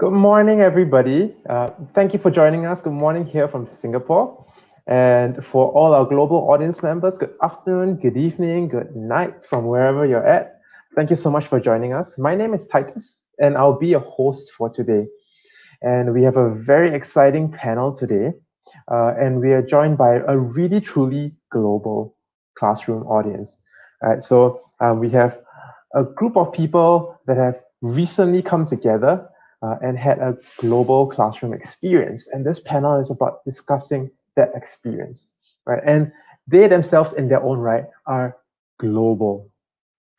Good morning, everybody. Thank you for joining us. Good morning here from Singapore. And for all our global audience members, good afternoon, good evening, good night from wherever you're at. Thank you so much for joining us. My name is Titus, and I'll be your host for today. And we have a very exciting panel today. And we are joined by a really, truly global classroom audience. All right, so we have a group of people that have recently come together and had a global classroom experience. And this panel is about discussing that experience, right? And they themselves, in their own right, are global,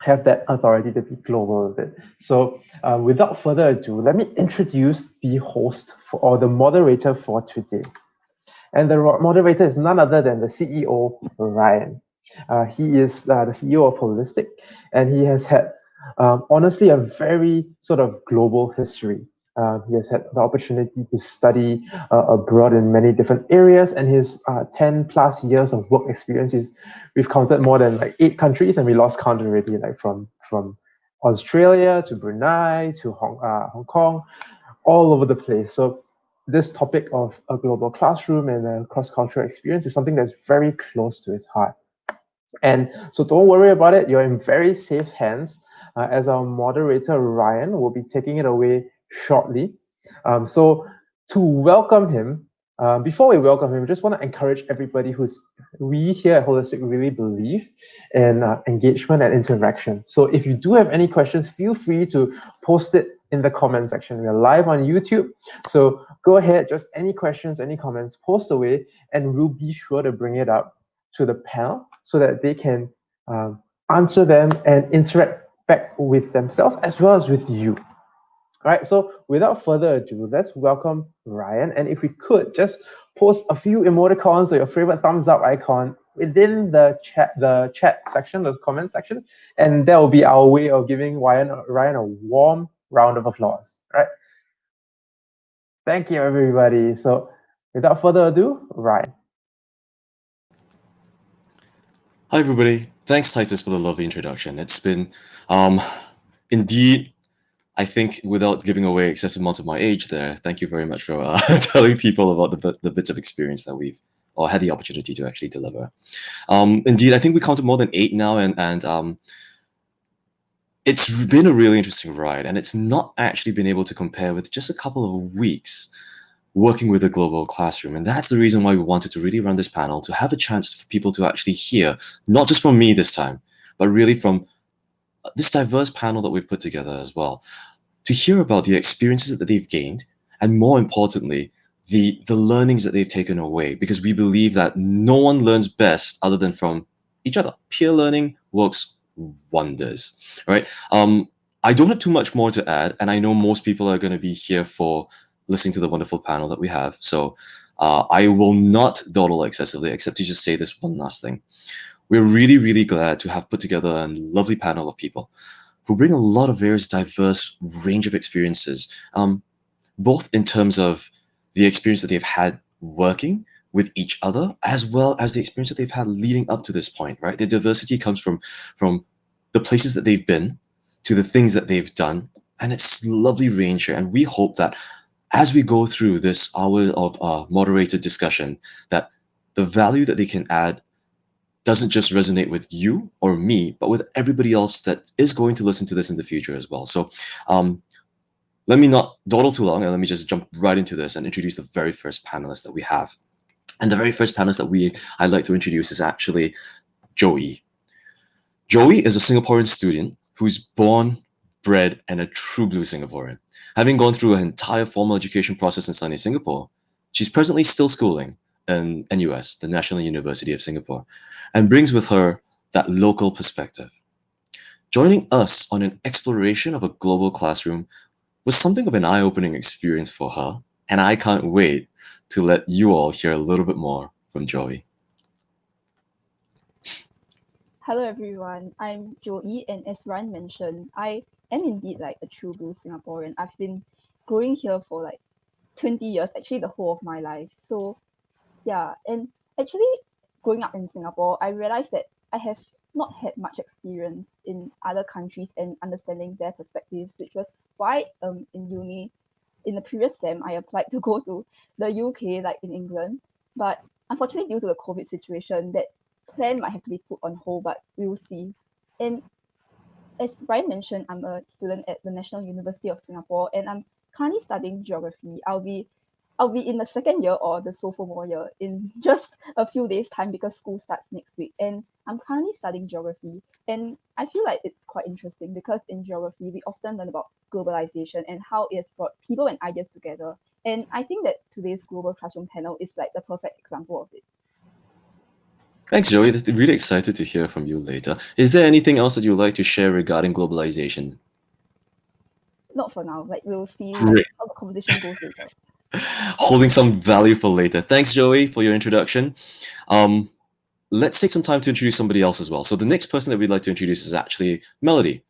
have that authority to be global with it. So without further ado, let me introduce the host or the moderator for today. And the moderator is none other than the CEO, Ryan. He is the CEO of Holistic, and he has had, honestly, a very sort of global history. He has had the opportunity to study abroad in many different areas, and his 10 plus years of work experience is, we've counted more than like 8 countries, and we lost count already, like from Australia to Brunei to Hong Kong, all over the place. So this topic of a global classroom and a cross-cultural experience is something that's very close to his heart. And so don't worry about it. You're in very safe hands as our moderator, Ryan, will be taking it away shortly. So to welcome him, before we welcome him, we just want to encourage everybody we here at Holistic really believe in engagement and interaction. So if you do have any questions, feel free to post it in the comment section. We are live on YouTube. So go ahead, just any questions, any comments, post away, and we'll be sure to bring it up to the panel so that they can answer them and interact back with themselves as well as with you. All right, so without further ado, let's welcome Ryan. And if we could just post a few emoticons or your favorite thumbs up icon within the chat section, the comment section, and that will be our way of giving Ryan a warm round of applause. All right. Thank you, everybody. So without further ado, Ryan. Hi, everybody. Thanks, Titus, for the lovely introduction. It's been, indeed, I think, without giving away excessive amounts of my age there, thank you very much for telling people about the bits of experience that we've or had the opportunity to actually deliver. Indeed, I think we counted more than 8 now, and it's been a really interesting ride, and it's not actually been able to compare with just a couple of weeks working with a global classroom. And that's the reason why we wanted to really run this panel, to have a chance for people to actually hear, not just from me this time, but really from this diverse panel that we've put together as well, to hear about the experiences that they've gained, and more importantly, the learnings that they've taken away, because we believe that no one learns best other than from each other. Peer learning works wonders, right? I don't have too much more to add, and I know most people are going to be here for listening to the wonderful panel that we have. So I will not dawdle excessively, except to just say this one last thing. We're really, really glad to have put together a lovely panel of people who bring a lot of various diverse range of experiences, both in terms of the experience that they've had working with each other, as well as the experience that they've had leading up to this point, right? The diversity comes from the places that they've been to the things that they've done, and it's lovely range here. And we hope that as we go through this hour of moderated discussion, that the value that they can add doesn't just resonate with you or me, but with everybody else that is going to listen to this in the future as well. So let me not dawdle too long, and let me just jump right into this and introduce the very first panelist that we have. And the very first panelist that I'd like to introduce is actually Joey. Joey is a Singaporean student who's born, bred, and a true blue Singaporean. Having gone through an entire formal education process in sunny Singapore, she's presently still schooling in NUS, the National University of Singapore, and brings with her that local perspective. Joining us on an exploration of a global classroom was something of an eye-opening experience for her, and I can't wait to let you all hear a little bit more from Joey. Hello everyone, I'm Joey, and as Ryan mentioned, I am indeed like a true blue Singaporean. I've been growing here for like 20 years, actually the whole of my life. So yeah, and actually growing up in Singapore, I realized that I have not had much experience in other countries and understanding their perspectives, which was why in uni in the previous sem, I applied to go to the UK, like in England. But unfortunately, due to the COVID situation, that plan might have to be put on hold, but we'll see. And as Brian mentioned, I'm a student at the National University of Singapore, and I'm currently studying geography. I'll be in the second year or the sophomore year in just a few days' time because school starts next week. And I'm currently studying geography. And I feel like it's quite interesting because in geography, we often learn about globalization and how it has brought people and ideas together. And I think that today's global classroom panel is like the perfect example of it. Thanks, Joey. Really excited to hear from you later. Is there anything else that you'd like to share regarding globalization? Not for now. Like we'll see Great. how the competition goes later. Holding some value for later. Thanks, Joey, for your introduction. Let's take some time to introduce somebody else as well. So the next person that we'd like to introduce is actually Melody.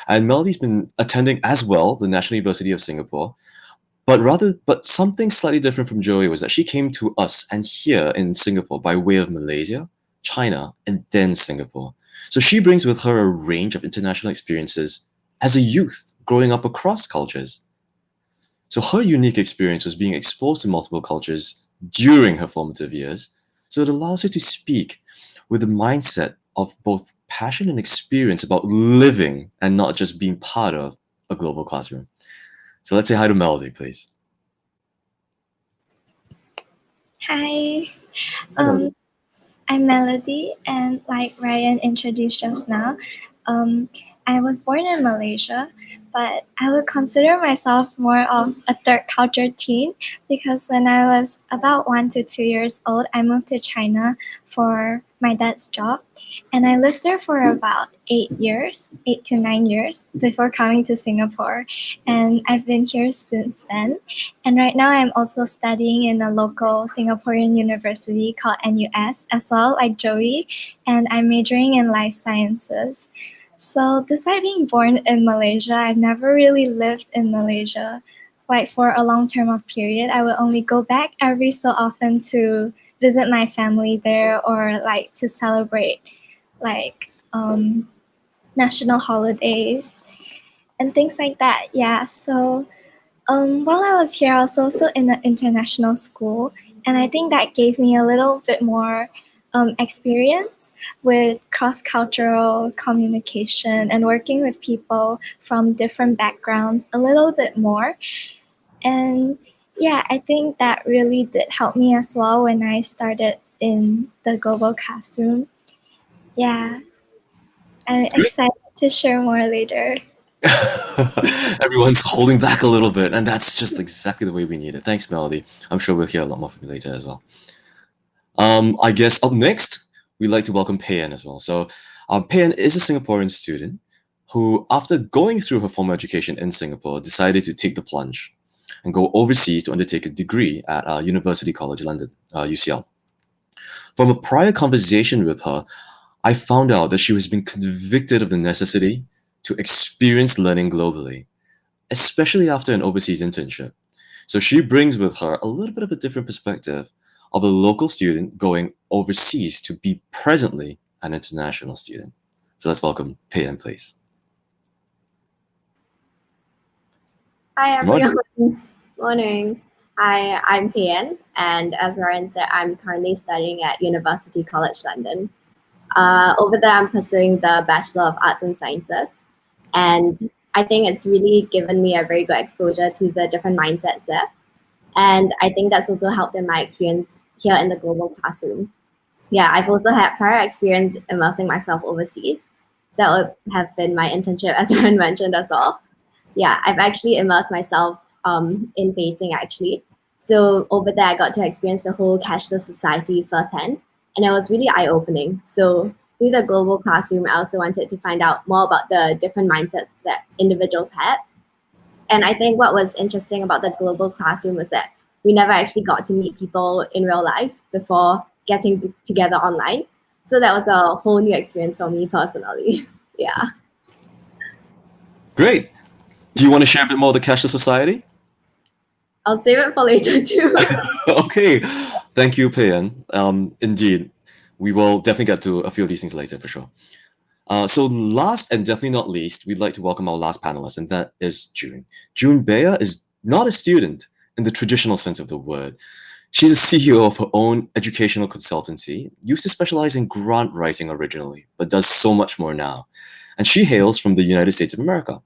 And Melody's been attending as well the National University of Singapore. But something slightly different from Joey was that she came to us and here in Singapore by way of Malaysia, China, and then Singapore. So she brings with her a range of international experiences as a youth growing up across cultures. So her unique experience was being exposed to multiple cultures during her formative years. So it allows her to speak with a mindset of both passion and experience about living and not just being part of a global classroom. So let's say hi to Melody, please. Hi, I'm Melody, and like Ryan introduced just now, I was born in Malaysia, but I would consider myself more of a third culture teen because when I was about 1 to 2 years old, I moved to China for my dad's job, and I lived there for about 8 years, 8 to 9 years before coming to Singapore, and I've been here since then. And right now, I'm also studying in a local Singaporean university called NUS as well, like Joey, and I'm majoring in life sciences. So, despite being born in Malaysia, I've never really lived in Malaysia. Like for a long term of period, I would only go back every so often to visit my family there or like to celebrate like national holidays and things like that. Yeah. So while I was here, I was also in an international school, and I think that gave me a little bit more experience with cross cultural communication and working with people from different backgrounds a little bit more. And yeah, I think that really did help me as well when I started in the global classroom. Yeah, I'm excited to share more later. Everyone's holding back a little bit, and that's just exactly the way we need it. Thanks, Melody. I'm sure we'll hear a lot more from you later as well. I guess up next, we'd like to welcome Payan as well. So, Payan is a Singaporean student who, after going through her formal education in Singapore, decided to take the plunge and go overseas to undertake a degree at University College London, UCL. From a prior conversation with her, I found out that she has been convicted of the necessity to experience learning globally, especially after an overseas internship. So she brings with her a little bit of a different perspective of a local student going overseas to be presently an international student. So let's welcome Payan, please. Hi Morning. everyone. Morning. Hi, I'm Payan, and as Ryan said, I'm currently studying at University College London. Over there, I'm pursuing the Bachelor of Arts and Sciences, and I think it's really given me a very good exposure to the different mindsets there. And I think that's also helped in my experience here in the global classroom. Yeah, I've also had prior experience immersing myself overseas. That would have been my internship, as Ryan mentioned as well. Yeah, I've actually immersed myself in Beijing actually. So over there, I got to experience the whole cashless society firsthand, and it was really eye-opening. So through the global classroom, I also wanted to find out more about the different mindsets that individuals had. And I think what was interesting about the global classroom was that we never actually got to meet people in real life before getting together online. So that was a whole new experience for me personally. Yeah. Great. Do you want to share a bit more of the cashless society? I'll save it for later too. Okay. Thank you, Payan. Indeed, we will definitely get to a few of these things later for sure. So last and definitely not least, we'd like to welcome our last panelist, and that is June. June Bayer is not a student in the traditional sense of the word. She's a CEO of her own educational consultancy, used to specialize in grant writing originally, but does so much more now. And she hails from the United States of America.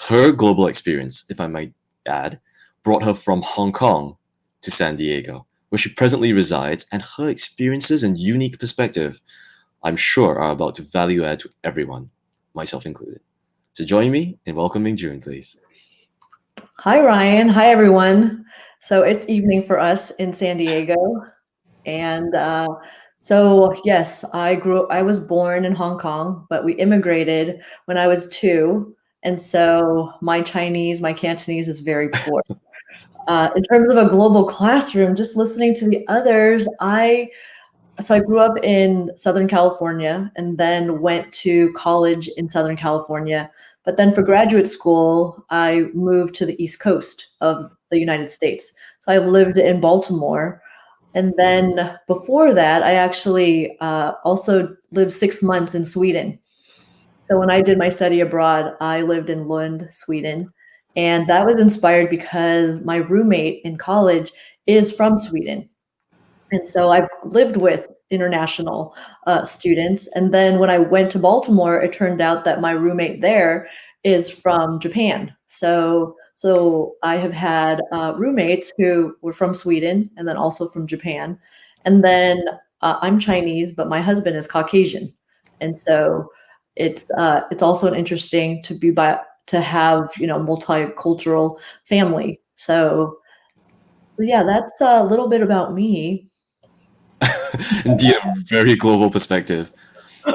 Her global experience, if I might add, brought her from Hong Kong to San Diego, where she presently resides, and her experiences and unique perspective, I'm sure, are about to value add to everyone, myself included. So join me in welcoming June, please. Hi, Ryan. Hi, everyone. So it's evening for us in San Diego. And so, yes, I was born in Hong Kong, but we immigrated when I was 2. And so my Chinese, my Cantonese is very poor. In terms of a global classroom, just listening to the others, so I grew up in Southern California and then went to college in Southern California. But then for graduate school, I moved to the East Coast of the United States. So I lived in Baltimore. And then before that, I actually also lived 6 months in Sweden. So when I did my study abroad, I lived in Lund, Sweden. And that was inspired because my roommate in college is from Sweden. And so I've lived with international students. And then when I went to Baltimore, it turned out that my roommate there is from Japan. So I have had roommates who were from Sweden and then also from Japan. And then I'm Chinese, but my husband is Caucasian. And so it's also an interesting to have, multicultural family. So yeah, that's a little bit about me. Indeed, a very global perspective.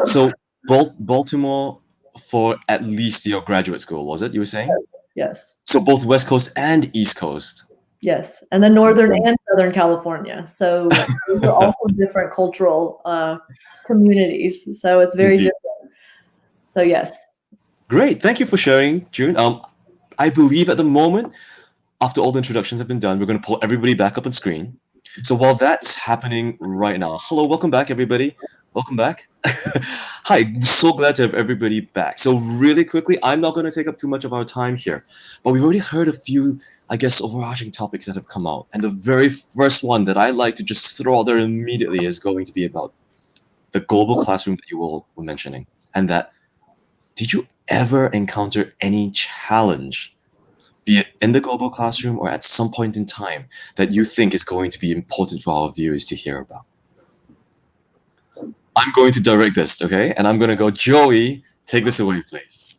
So, Baltimore for at least your graduate school, was it? You were saying? Yes. So both West Coast and East Coast. Yes, and then Northern and Southern California. So those are also different cultural communities. So it's very Indeed. different. So yes. Great. Thank you for sharing, June. I believe at the moment, after all the introductions have been done, we're going to pull everybody back up on screen. So while that's happening right now, hello, welcome back, everybody. Welcome back. Hi, I'm so glad to have everybody back. So really quickly, I'm not going to take up too much of our time here, but we've already heard a few, I guess, overarching topics that have come out. And the very first one that I like to just throw out there immediately is going to be about the global classroom that you all were mentioning. And that, did you ever encounter any challenge, be it in the global classroom or at some point in time, that you think is going to be important for our viewers to hear about? I'm going to direct this, okay? And I'm going to go, Joey, take this away, please.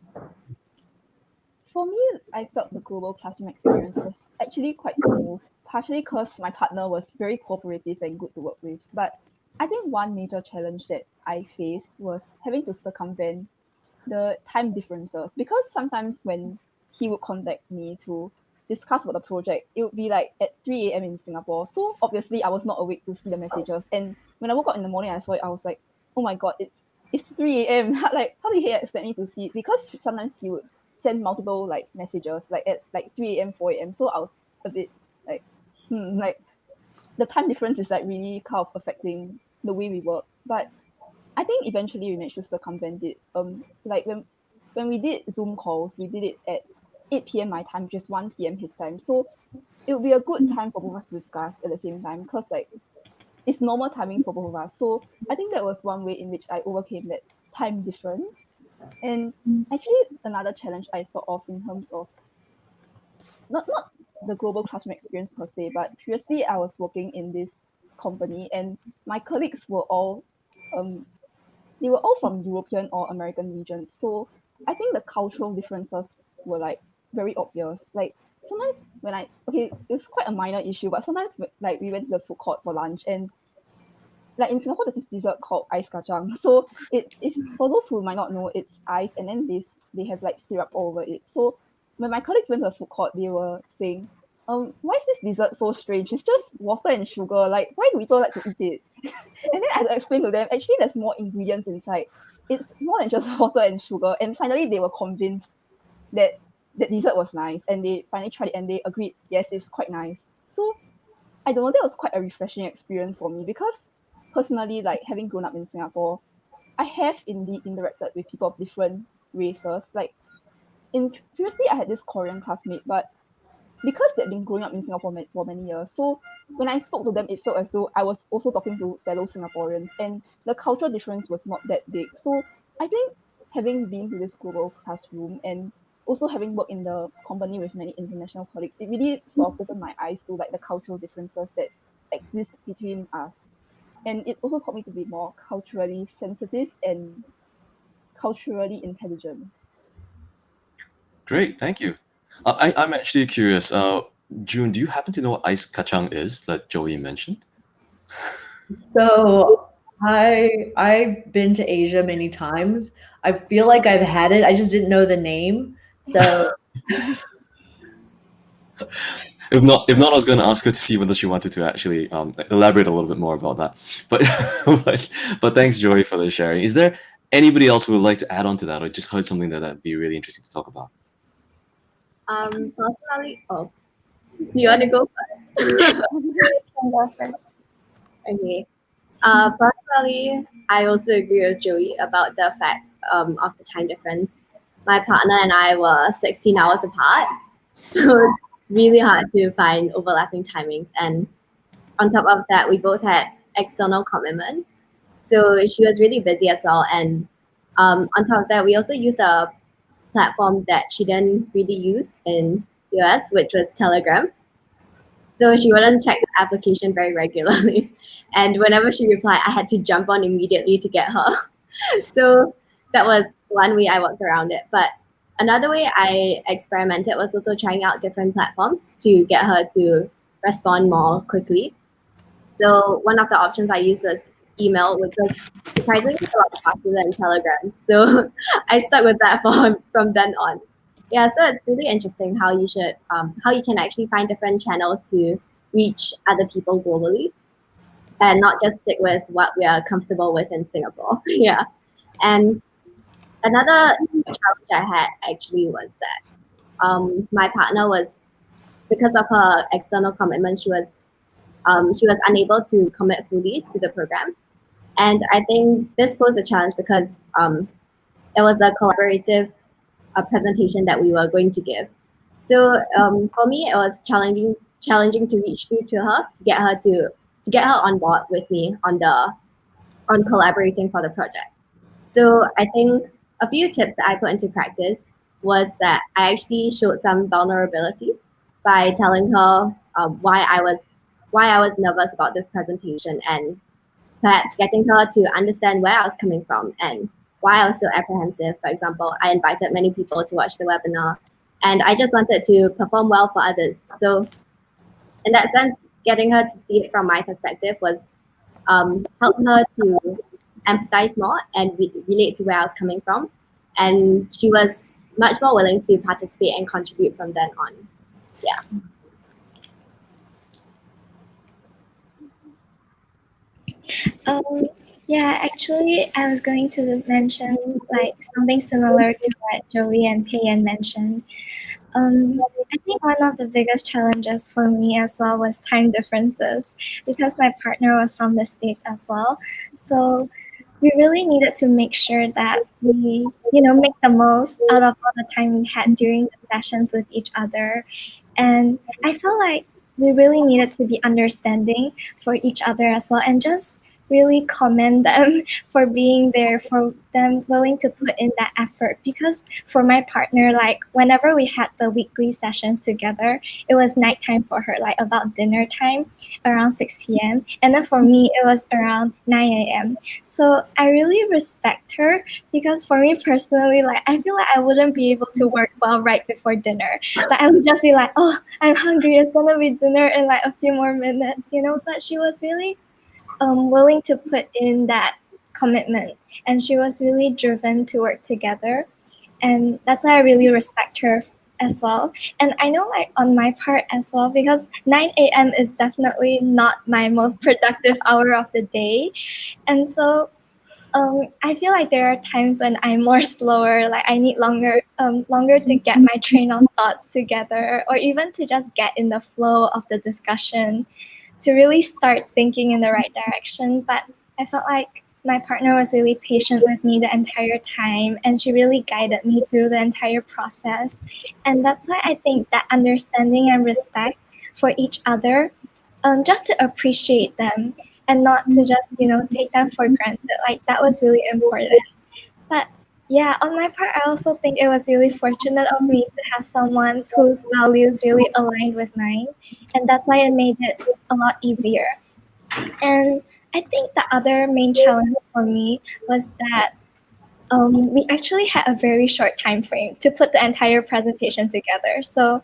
For me, I felt the global classroom experience was actually quite smooth, partially because my partner was very cooperative and good to work with. But I think one major challenge that I faced was having to circumvent the time differences, because sometimes when he would contact me to discuss about the project, it would be like at 3 a.m. in Singapore. So obviously I was not awake to see the messages. And when I woke up in the morning, I saw it, I was like, oh my God, it's 3 a.m. Like, how did he expect me to see it? Because sometimes he would send multiple like messages like at like 3 a.m., 4 a.m. So I was a bit like, like the time difference is like really kind of affecting the way we work. But I think eventually we managed to circumvent it. Like when we did Zoom calls, we did it at 8 p.m. my time, just 1 p.m. his time. So it would be a good time for both of us to discuss at the same time, because like it's normal timings for both of us. So I think that was one way in which I overcame that time difference. And actually another challenge I thought of in terms of not the global classroom experience per se, but previously I was working in this company and my colleagues were all they were all from European or American regions. So I think the cultural differences were like very obvious. Like sometimes when it's quite a minor issue, but sometimes like we went to the food court for lunch and like in Singapore there's this dessert called ice kacang. So if for those who might not know, it's ice and then they have like syrup all over it. So when my colleagues went to the food court, they were saying, why is this dessert so strange? It's just water and sugar. Like, why do people like to eat it? And then I had to explain to them, actually, there's more ingredients inside. It's more than just water and sugar. And finally, they were convinced that the dessert was nice. And they finally tried it and they agreed, yes, it's quite nice. So I don't know, that was quite a refreshing experience for me because personally, like having grown up in Singapore, I have indeed interacted with people of different races. Like previously, I had this Korean classmate, but because they'd been growing up in Singapore for many years. So when I spoke to them, it felt as though I was also talking to fellow Singaporeans, and the cultural difference was not that big. So I think having been to this global classroom and also having worked in the company with many international colleagues, it really sort of opened my eyes to like the cultural differences that exist between us. And it also taught me to be more culturally sensitive and culturally intelligent. Great, thank you. I'm actually curious. June, do you happen to know what ice kacang is that Joey mentioned? So I've been to Asia many times. I feel like I've had it. I just didn't know the name. So If not, I was going to ask her to see whether she wanted to actually elaborate a little bit more about that. But but thanks, Joey, for the sharing. Is there anybody else who would like to add on to that, or just heard something that'd be really interesting to talk about? Personally, oh, you want to go first? Okay. Personally, I also agree with Joey about the fact of the time difference. My partner and I were 16 hours apart, so it's really hard to find overlapping timings. And on top of that, we both had external commitments, so she was really busy as well. And on top of that, we also used a platform that she didn't really use in US, which was Telegram. So she wouldn't check the application very regularly. And whenever she replied, I had to jump on immediately to get her. So that was one way I worked around it. But another way I experimented was also trying out different platforms to get her to respond more quickly. So one of the options I used was email, which was surprisingly a lot faster than Telegram. So I stuck with that from then on. Yeah, so it's really interesting how you can actually find different channels to reach other people globally, and not just stick with what we are comfortable with in Singapore. Yeah, and another challenge I had actually was that my partner was, because of her external commitment, she was unable to commit fully to the program. And I think this posed a challenge because it was a collaborative presentation that we were going to give. So for me, it was challenging to reach through to her to get her on board with me on collaborating for the project. So I think a few tips that I put into practice was that I actually showed some vulnerability by telling her why I was nervous about this presentation, and perhaps getting her to understand where I was coming from and why I was so apprehensive. For example, I invited many people to watch the webinar, and I just wanted to perform well for others. So in that sense, getting her to see it from my perspective was helping her to empathize more and relate to where I was coming from. And she was much more willing to participate and contribute from then on. Yeah. Yeah, actually, I was going to mention like something similar to what Joey and Payan mentioned. I think one of the biggest challenges for me as well was time differences because my partner was from the States as well. So we really needed to make sure that we, make the most out of all the time we had during the sessions with each other. And I felt like we really needed to be understanding for each other as well and just really commend them for being there, for them willing to put in that effort. Because for my partner, like whenever we had the weekly sessions together, it was nighttime for her, like about dinner time around 6 p.m. And then for me, it was around 9 a.m. So I really respect her because for me personally, like I feel like I wouldn't be able to work well right before dinner. Like I would just be like, oh, I'm hungry. It's gonna be dinner in like a few more minutes, But she was really willing to put in that commitment, and she was really driven to work together, and that's why I really respect her as well. And I know like on my part as well, because 9 a.m. is definitely not my most productive hour of the day, and so I feel like there are times when I'm more slower, like I need longer to get my train of thoughts together, or even to just get in the flow of the discussion, to really start thinking in the right direction. But I felt like my partner was really patient with me the entire time, and she really guided me through the entire process. And that's why I think that understanding and respect for each other, just to appreciate them and not to just, take them for granted, like that was really important. But yeah, on my part, I also think it was really fortunate of me to have someone whose values really aligned with mine, and that's why it made it a lot easier. And I think the other main challenge for me was that we actually had a very short time frame to put the entire presentation together. So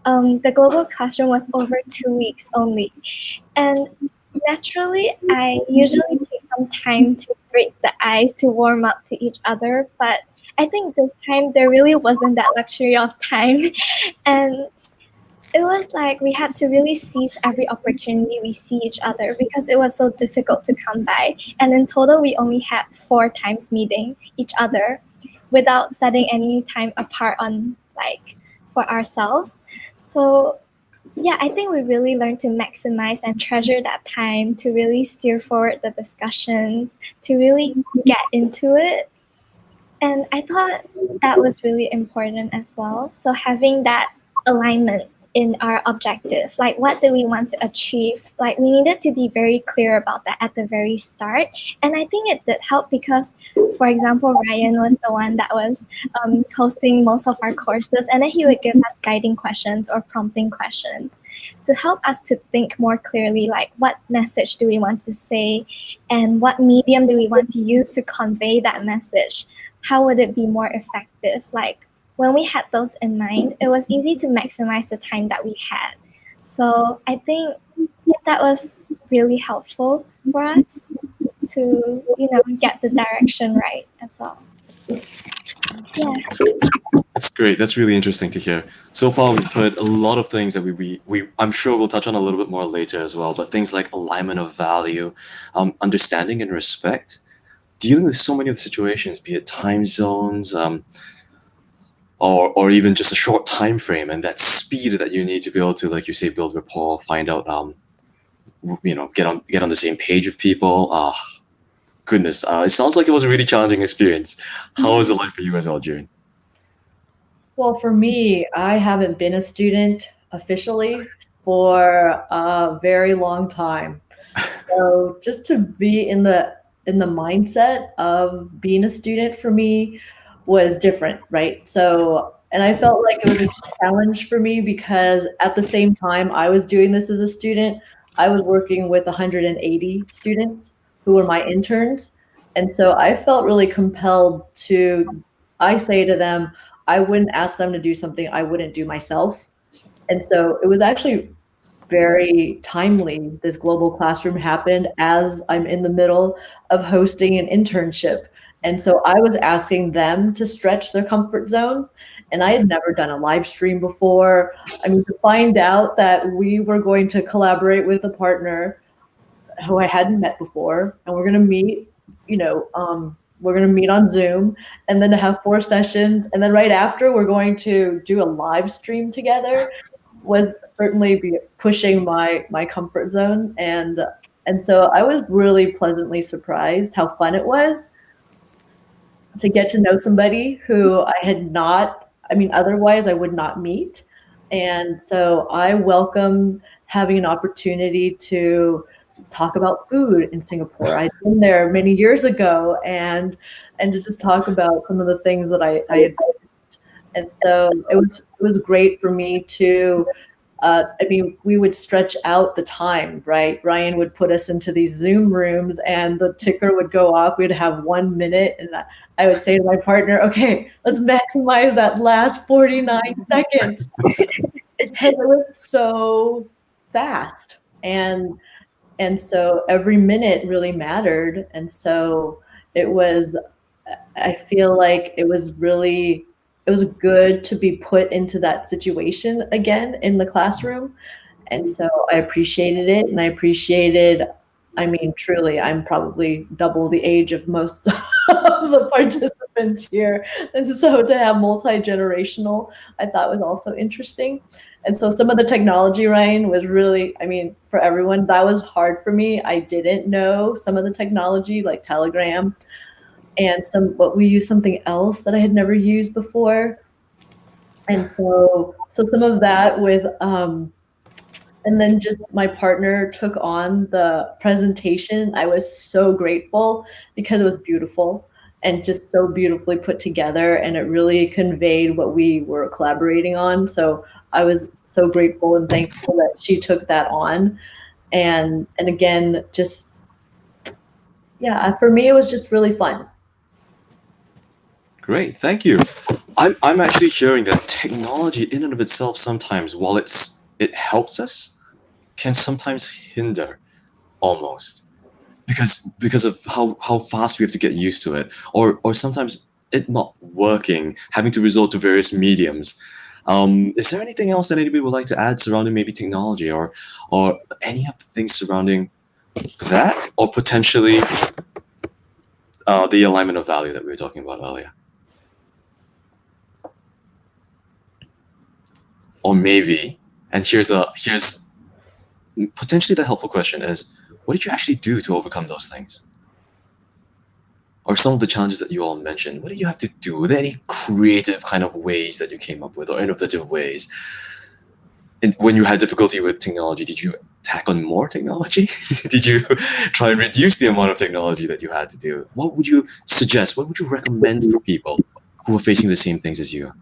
the global classroom was over 2 weeks only. And naturally, I usually take some time to break the ice to warm up to each other. But I think this time there really wasn't that luxury of time. And it was like we had to really seize every opportunity we see each other because it was so difficult to come by. And in total, we only had 4 times meeting each other without setting any time apart on like for ourselves. So yeah, I think we really learned to maximize and treasure that time to really steer forward the discussions, to really get into it. And I thought that was really important as well. So having that alignment in our objective, like what do we want to achieve? Like we needed to be very clear about that at the very start. And I think it did help because, for example, Ryan was the one that was hosting most of our courses, and then he would give us guiding questions or prompting questions to help us to think more clearly, like what message do we want to say and what medium do we want to use to convey that message? How would it be more effective? Like when we had those in mind, it was easy to maximize the time that we had. So I think that was really helpful for us to, get the direction right as well. Yeah. That's great. That's really interesting to hear. So far, we've heard a lot of things that we I'm sure we'll touch on a little bit more later as well. But things like alignment of value, understanding and respect, dealing with so many of the situations, be it time zones, or even just a short time frame, and that speed that you need to be able to, like you say, build rapport, find out, get on the same page with people. Goodness, it sounds like it was a really challenging experience. How was it like for you as well, June? Well, for me, I haven't been a student officially for a very long time. So just to be in the mindset of being a student for me was different, right? So, and I felt like it was a challenge for me because at the same time I was doing this as a student, I was working with 180 students who were my interns. And so I felt really compelled to, I say to them, I wouldn't ask them to do something I wouldn't do myself. And so it was actually very timely. This global classroom happened as I'm in the middle of hosting an internship. And so I was asking them to stretch their comfort zone. And I had never done a live stream before. I mean, to find out that we were going to collaborate with a partner who I hadn't met before, and we're going to meet, we're going to meet on Zoom, and then to have 4 sessions. And then right after, we're going to do a live stream together was certainly pushing my comfort zone. And so I was really pleasantly surprised how fun it was to get to know somebody who I had not, otherwise I would not meet. And so I welcome having an opportunity to talk about food in Singapore. I'd been there many years ago, and to just talk about some of the things that I had missed. And so it was great for me to we would stretch out the time, right? Ryan would put us into these Zoom rooms and the ticker would go off. We'd have 1 minute, and I would say to my partner, okay, let's maximize that last 49 seconds. Because it was so fast. And so every minute really mattered. And so I feel like it was good to be put into that situation again in the classroom. And so I appreciated it. And I appreciated, truly, I'm probably double the age of most of the participants. participants here. And so to have multi-generational, I thought was also interesting. And so some of the technology, Ryan, was really, I mean, for everyone, that was hard for me. I didn't know some of the technology like Telegram and but we used something else that I had never used before. And so some of that with, and then just my partner took on the presentation. I was so grateful because it was beautiful and just so beautifully put together, and it really conveyed what we were collaborating on. So I was so grateful and thankful that she took that on. And again, just, yeah, for me, it was just really fun. Great, thank you. I'm actually hearing that technology in and of itself sometimes, while it helps us, can sometimes hinder almost because of how fast we have to get used to it, or sometimes it not working, having to resort to various mediums. Is there anything else that anybody would like to add surrounding maybe technology or any of the things surrounding that, or potentially the alignment of value that we were talking about earlier? Or maybe, and here's potentially the helpful question is, what did you actually do to overcome those things? Or some of the challenges that you all mentioned, what did you have to do? Were there any creative kind of ways that you came up with, or innovative ways? And when you had difficulty with technology, did you tack on more technology? Did you try and reduce the amount of technology that you had to do? What would you suggest? What would you recommend for people who are facing the same things as you?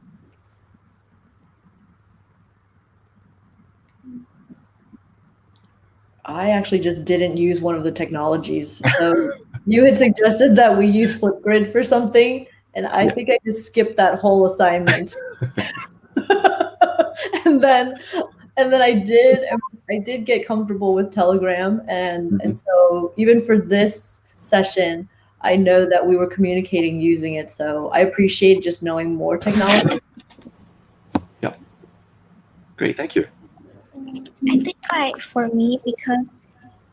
I actually just didn't use one of the technologies. So you had suggested that we use Flipgrid for something, and I think I just skipped that whole assignment. and then I did get comfortable with Telegram, and so even for this session, I know that we were communicating using it. So I appreciate just knowing more technology. Yeah. Great, thank you. I think like for me, because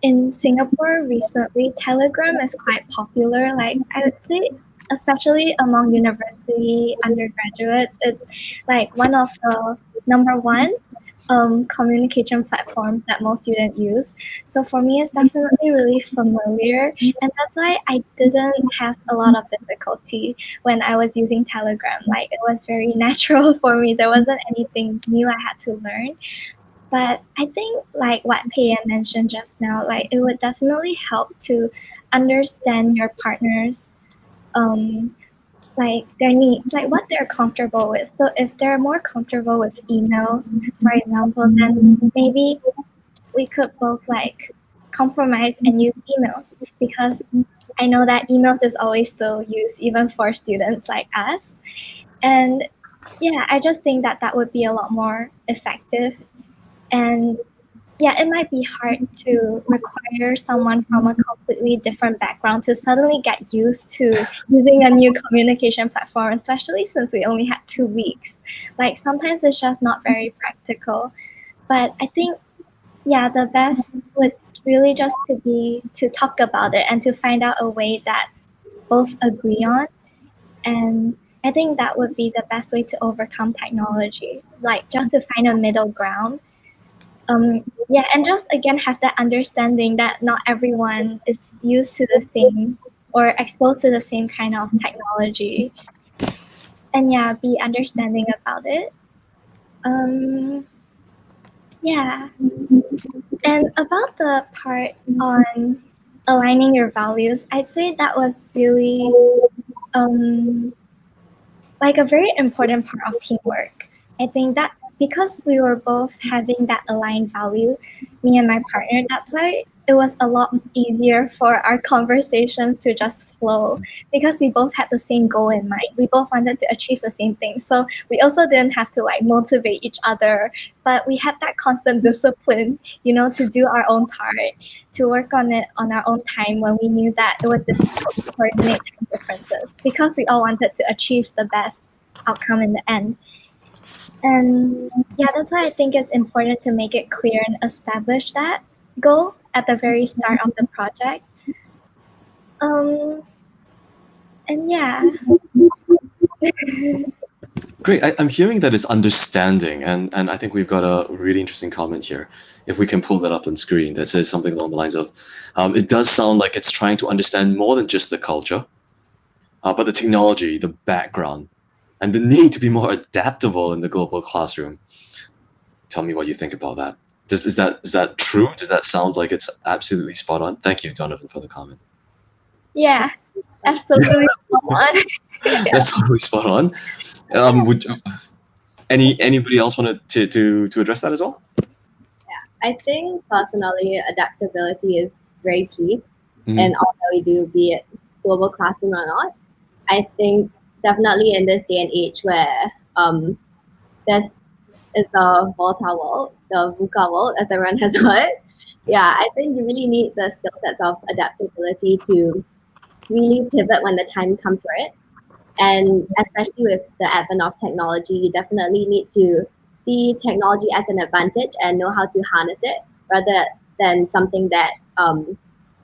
in Singapore recently, Telegram is quite popular. Like I would say, especially among university undergraduates, it's like one of the number one communication platforms that most students use. So for me, it's definitely really familiar, and that's why I didn't have a lot of difficulty when I was using Telegram. Like it was very natural for me. There wasn't anything new I had to learn. But I think like what Pei mentioned just now, like it would definitely help to understand your partner's like their needs, like what they're comfortable with. So if they're more comfortable with emails, for example, then maybe we could both like compromise and use emails, because I know that emails is always still used even for students like us. And yeah, I just think that that would be a lot more effective. And yeah, it might be hard to require someone from a completely different background to suddenly get used to using a new communication platform, especially since we only had 2 weeks. Like sometimes it's just not very practical. But I think, yeah, the best would really just to be to talk about it and to find out a way that both agree on. And I think that would be the best way to overcome technology, like just to find a middle ground. Yeah, and just again have that understanding that not everyone is used to the same or exposed to the same kind of technology, and yeah, be understanding about it. Yeah, and about the part on aligning your values, I'd say that was really like a very important part of teamwork. I think that because we were both having that aligned value, me and my partner, that's why it was a lot easier for our conversations to just flow, because we both had the same goal in mind. We both wanted to achieve the same thing. So we also didn't have to like motivate each other, but we had that constant discipline, to do our own part, to work on it on our own time when we knew that it was difficult to coordinate time differences, because we all wanted to achieve the best outcome in the end. And yeah, that's why I think it's important to make it clear and establish that goal at the very start of the project. And yeah, Great. I'm hearing that it's understanding, and I think we've got a really interesting comment here. If we can pull that up on screen, that says something along the lines of, it does sound like it's trying to understand more than just the culture, but the technology, the background, and the need to be more adaptable in the global classroom. Tell me what you think about that. Is that true? Does that sound like it's absolutely spot on? Thank you, Donovan, for the comment. Yeah, absolutely spot on. That's totally spot on. Would anybody else want to address that as well? I think personally, adaptability is very key Mhm. in all that we do, be it global classroom or not. I think definitely in this day and age where this is a volatile world, the VUCA world, as everyone has heard. Yeah, I think you really need the skill sets of adaptability to really pivot when the time comes for it. And especially with the advent of technology, you definitely need to see technology as an advantage and know how to harness it rather than something that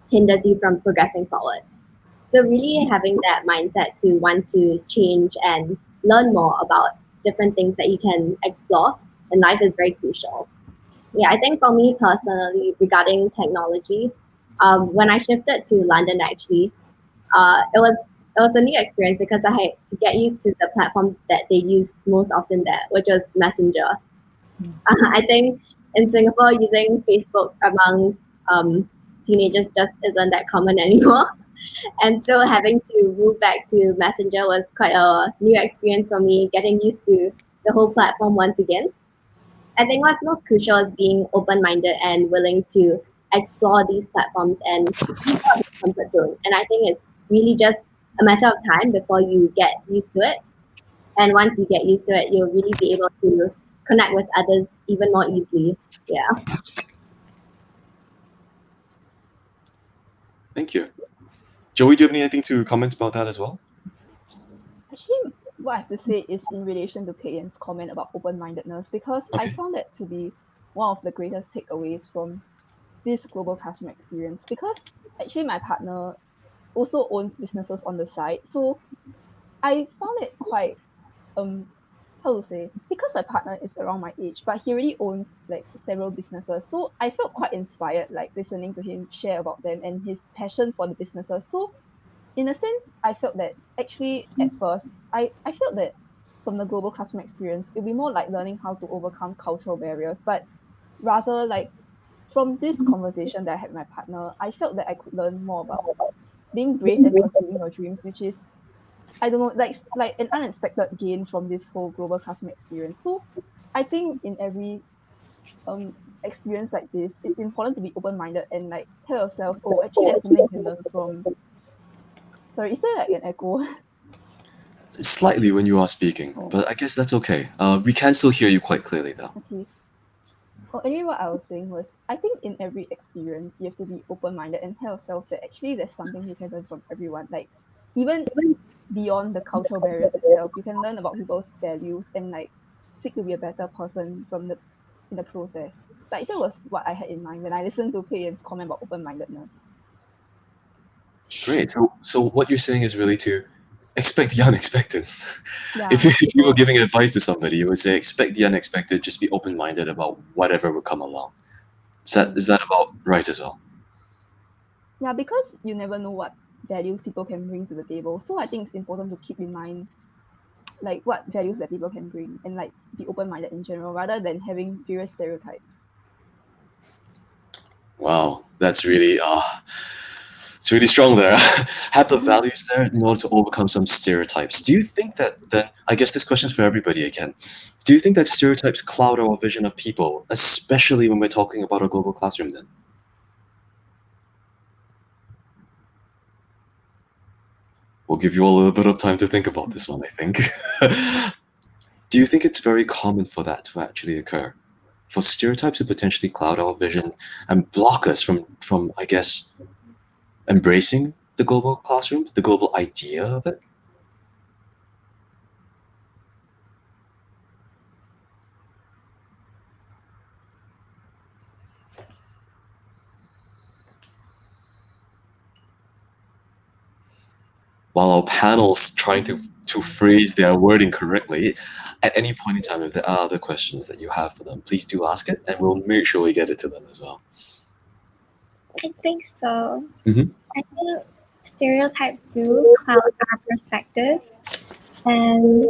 hinders you from progressing forwards. So really having that mindset to want to change and learn more about different things that you can explore in life is very crucial. Yeah, I think for me personally, regarding technology, when I shifted to London, actually, it was a new experience because I had to get used to the platform that they use most often there, which was Messenger. I think in Singapore, using Facebook amongst teenagers just isn't that common anymore. And so having to move back to Messenger was quite a new experience for me, getting used to the whole platform once again. I think what's most crucial is being open-minded and willing to explore these platforms and move out of your comfort zone. And I think it's really just a matter of time before you get used to it. And once you get used to it, you'll really be able to connect with others even more easily. Yeah. Thank you. Joey, do you have anything to comment about that as well? Actually, what I have to say is in relation to Kayan's comment about open-mindedness, because I Okay. found that to be one of the greatest takeaways from this global classroom experience. Because actually, my partner also owns businesses on the side, so I found it quite how to say, because my partner is around my age, but he already owns like several businesses, so I felt quite inspired like listening to him share about them and his passion for the businesses. So in a sense, I felt that actually at first, I felt that from the global classroom experience, it'll be more like learning how to overcome cultural barriers. But rather like from this conversation that I had with my partner, I felt that I could learn more about being brave and pursuing your dreams, which is I don't know, like an unexpected gain from this whole global classroom experience. So I think in every experience like this, it's important to be open minded and like tell yourself, oh, actually there's something you can learn from. Sorry, is there like an echo? Slightly when you are speaking, Oh, but I guess that's okay. We can still hear you quite clearly, though. okay. Well, anyway, what I was saying was, I think in every experience, you have to be open-minded and tell yourself that actually there's something you can learn from everyone. Like, even beyond the cultural barriers itself, you can learn about people's values and like seek to be a better person from the in the process. Like that was what I had in mind when I listened to Pei Yan's comment about open-mindedness. Great. So what you're saying is really to expect the unexpected. Yeah, If you were giving advice to somebody, you would say expect the unexpected. Just be open-minded about whatever will come along. Is that about right as well? yeah, because you never know what values people can bring to the table. So I think it's important to keep in mind like what values that people can bring and like be open-minded in general rather than having various stereotypes. Wow, that's really it's really strong there. Have the values there in order to overcome some stereotypes. Do you think that then? I guess this question is for everybody again. Do you think that stereotypes cloud our vision of people, especially when we're talking about a global classroom? Then we'll give you all a little bit of time to think about this one. I think. Do you think it's very common for that to actually occur? For stereotypes to potentially cloud our vision and block us from I guess embracing the global classroom, the global idea of it? while our panel's trying to phrase their wording correctly, at any point in time, if there are other questions that you have for them, please do ask it, and we'll make sure we get it to them as well. I think so. Mhm. I think stereotypes do cloud our perspective, and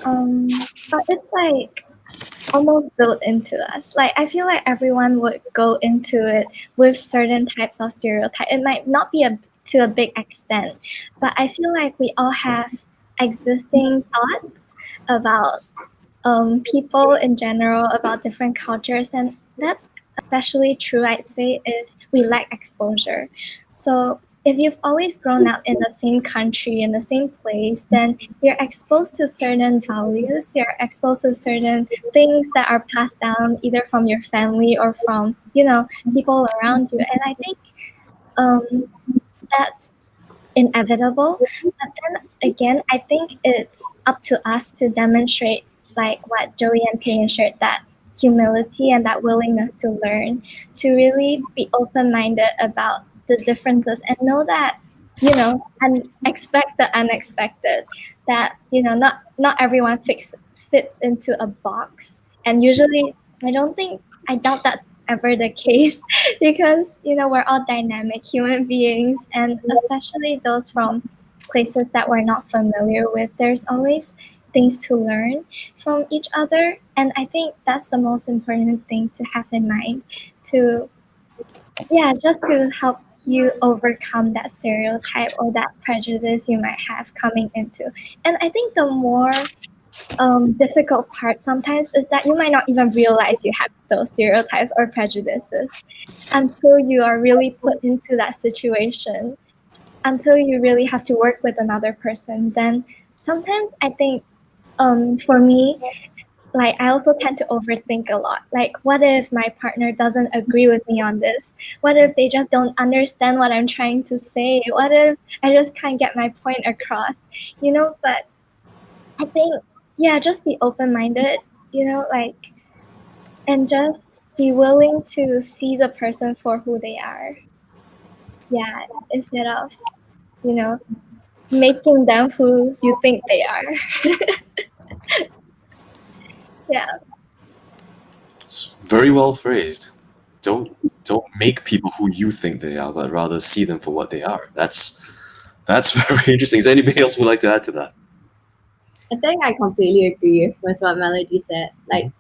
but it's like almost built into us. Like I feel like everyone would go into it with certain types of stereotype. It might not be to a big extent, but I feel like we all have existing thoughts about people in general, about different cultures, and that's especially true, I'd say, if we lack exposure. So if you've always grown up in the same country, in the same place, then you're exposed to certain values, you're exposed to certain things that are passed down either from your family or from, people around you. And I think that's inevitable. But then again, I think it's up to us to demonstrate, like what Joey and Payne shared, that humility and that willingness to learn, to really be open minded about the differences and know that, and expect the unexpected, that, not everyone fits into a box. And usually, I doubt that's ever the case because we're all dynamic human beings, and especially those from places that we're not familiar with, there's always things to learn from each other. And I think that's the most important thing to have in mind, to just to help you overcome that stereotype or that prejudice you might have coming into. And I think the more difficult part sometimes is that you might not even realize you have those stereotypes or prejudices until you are really put into that situation, until you really have to work with another person. Then sometimes I think, for me, like I also tend to overthink a lot. Like, what if my partner doesn't agree with me on this? What if they just don't understand what I'm trying to say? What if I just can't get my point across? But I think, just be open-minded, like, and just be willing to see the person for who they are. Yeah, instead of, making them who you think they are. Yeah. It's very well phrased. Don't make people who you think they are, but rather see them for what they are. That's very interesting. Is there anybody else who would like to add to that? I think I completely agree with what Melody said. Like,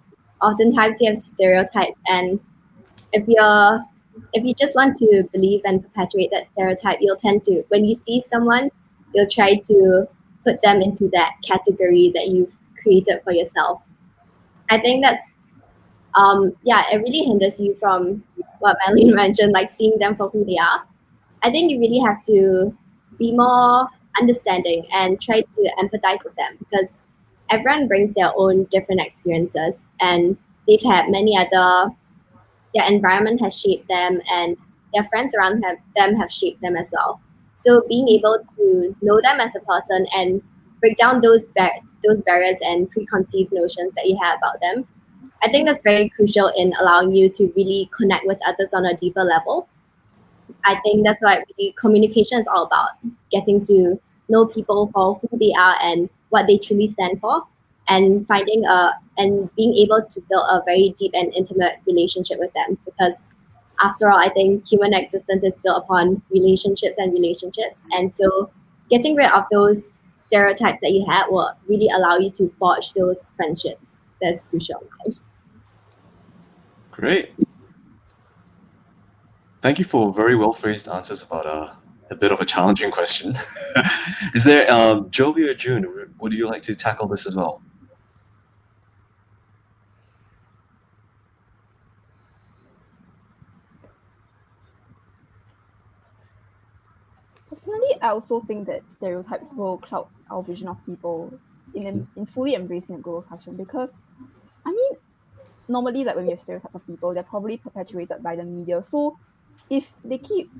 oftentimes you have stereotypes, and if you just want to believe and perpetuate that stereotype, you'll tend to, when you see someone, you'll try to put them into that category that you've created for yourself. I think that's it really hinders you from what Melody mentioned, like seeing them for who they are. I think you really have to be more understanding and try to empathize with them, because everyone brings their own different experiences, and they've had many other, their environment has shaped them, and their friends around them have shaped them as well. So being able to know them as a person and break down those barriers and preconceived notions that you have about them, I think that's very crucial in allowing you to really connect with others on a deeper level. I think that's what really communication is all about, getting to know people for who they are and what they truly stand for, and and being able to build a very deep and intimate relationship with them. Because after all, I think human existence is built upon relationships and relationships. And so getting rid of those stereotypes that you had will really allow you to forge those friendships. That's crucial in life. Great. Thank you for very well phrased answers about a bit of a challenging question. Is there Joey or June? Would you like to tackle this as well? Personally, I also think that stereotypes will cloud our vision of people in fully embracing a global classroom, because, I mean, normally, like when we have stereotypes of people, they're probably perpetuated by the media. So if they keep,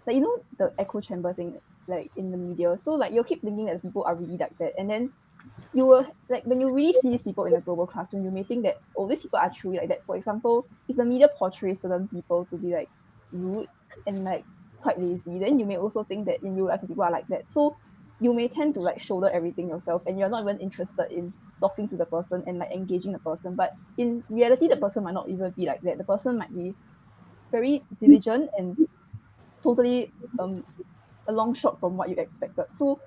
like, the echo chamber thing, like in the media, so like you'll keep thinking that the people are really like that, and then you will, like, when you really see these people in a global classroom, you may think that, oh, these people are truly like that. For example, if the media portrays certain people to be like rude and like quite lazy, then you may also think that in real life people are like that. So you may tend to like shoulder everything yourself, and you're not even interested in talking to the person and like engaging the person. But in reality, the person might not even be like that. The person might be very diligent and totally a long shot from what you expected. So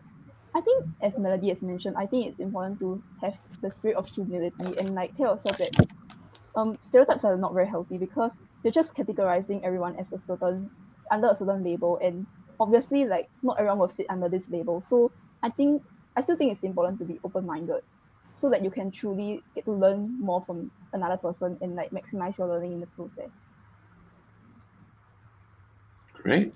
I think, as Melody has mentioned, I think it's important to have the spirit of humility and like tell yourself that stereotypes are not very healthy, because you're just categorizing everyone as a certain under a certain label, and obviously like not everyone will fit under this label. So I still think it's important to be open-minded, so that you can truly get to learn more from another person and like maximize your learning in the process. Great.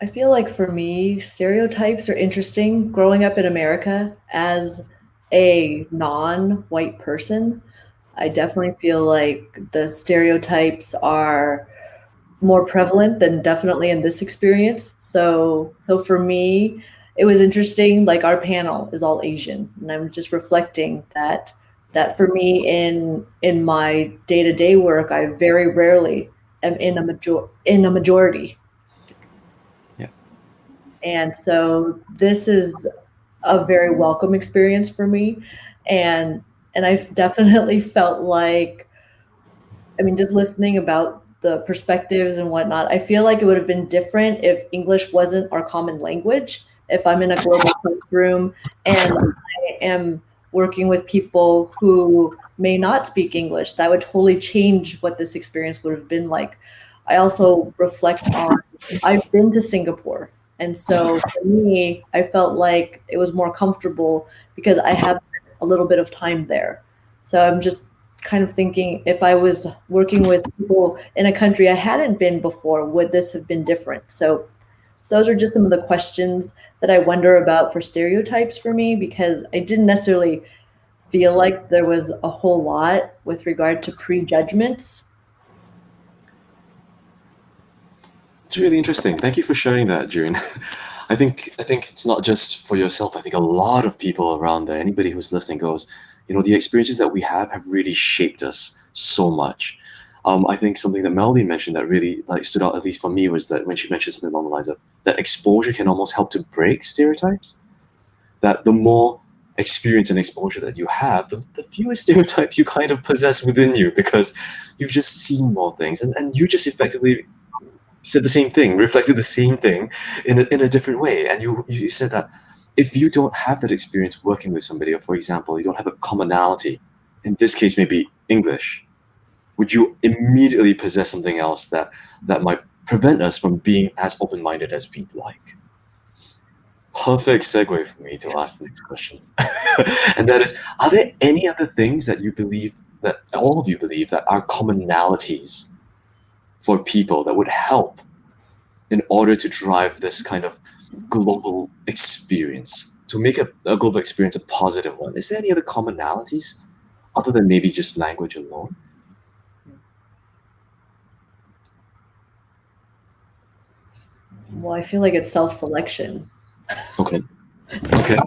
I feel like for me, stereotypes are interesting. Growing up in America as a non-white person, I definitely feel like the stereotypes are more prevalent than definitely in this experience. So for me, it was interesting. Like our panel is all Asian, and I'm just reflecting that for me in my day-to-day work, I very rarely am in a majority. Yeah. And so this is a very welcome experience for me. And I've definitely felt like, I mean, just listening about the perspectives and whatnot, I feel like it would have been different if English wasn't our common language. If I'm in a global classroom and I am working with people who may not speak English, that would totally change what this experience would have been like. I also reflect on, I've been to Singapore. And so for me, I felt like it was more comfortable because I have a little bit of time there. So I'm just kind of thinking, if I was working with people in a country I hadn't been before, would this have been different? So those are just some of the questions that I wonder about for stereotypes for me, because I didn't necessarily feel like there was a whole lot with regard to prejudgments. It's really interesting. Thank you for sharing that, June. I think it's not just for yourself. I think a lot of people around there, anybody who's listening goes, the experiences that we have really shaped us so much. I think something that Melody mentioned that really like stood out, at least for me, was that when she mentioned something along the lines of that exposure can almost help to break stereotypes. That the more experience and exposure that you have, the fewer stereotypes you kind of possess within you, because you've just seen more things, and you just effectively said the same thing, reflected the same thing in a different way. And you said that if you don't have that experience working with somebody, or for example, you don't have a commonality, in this case maybe English, would you immediately possess something else that might prevent us from being as open-minded as we'd like? Perfect segue for me to ask the next question. And that is, are there any other things that you believe, that all of you believe, that are commonalities for people that would help in order to drive this kind of global experience, to make a global experience a positive one? Is there any other commonalities other than maybe just language alone? Well, I feel like it's self-selection. Okay. Okay.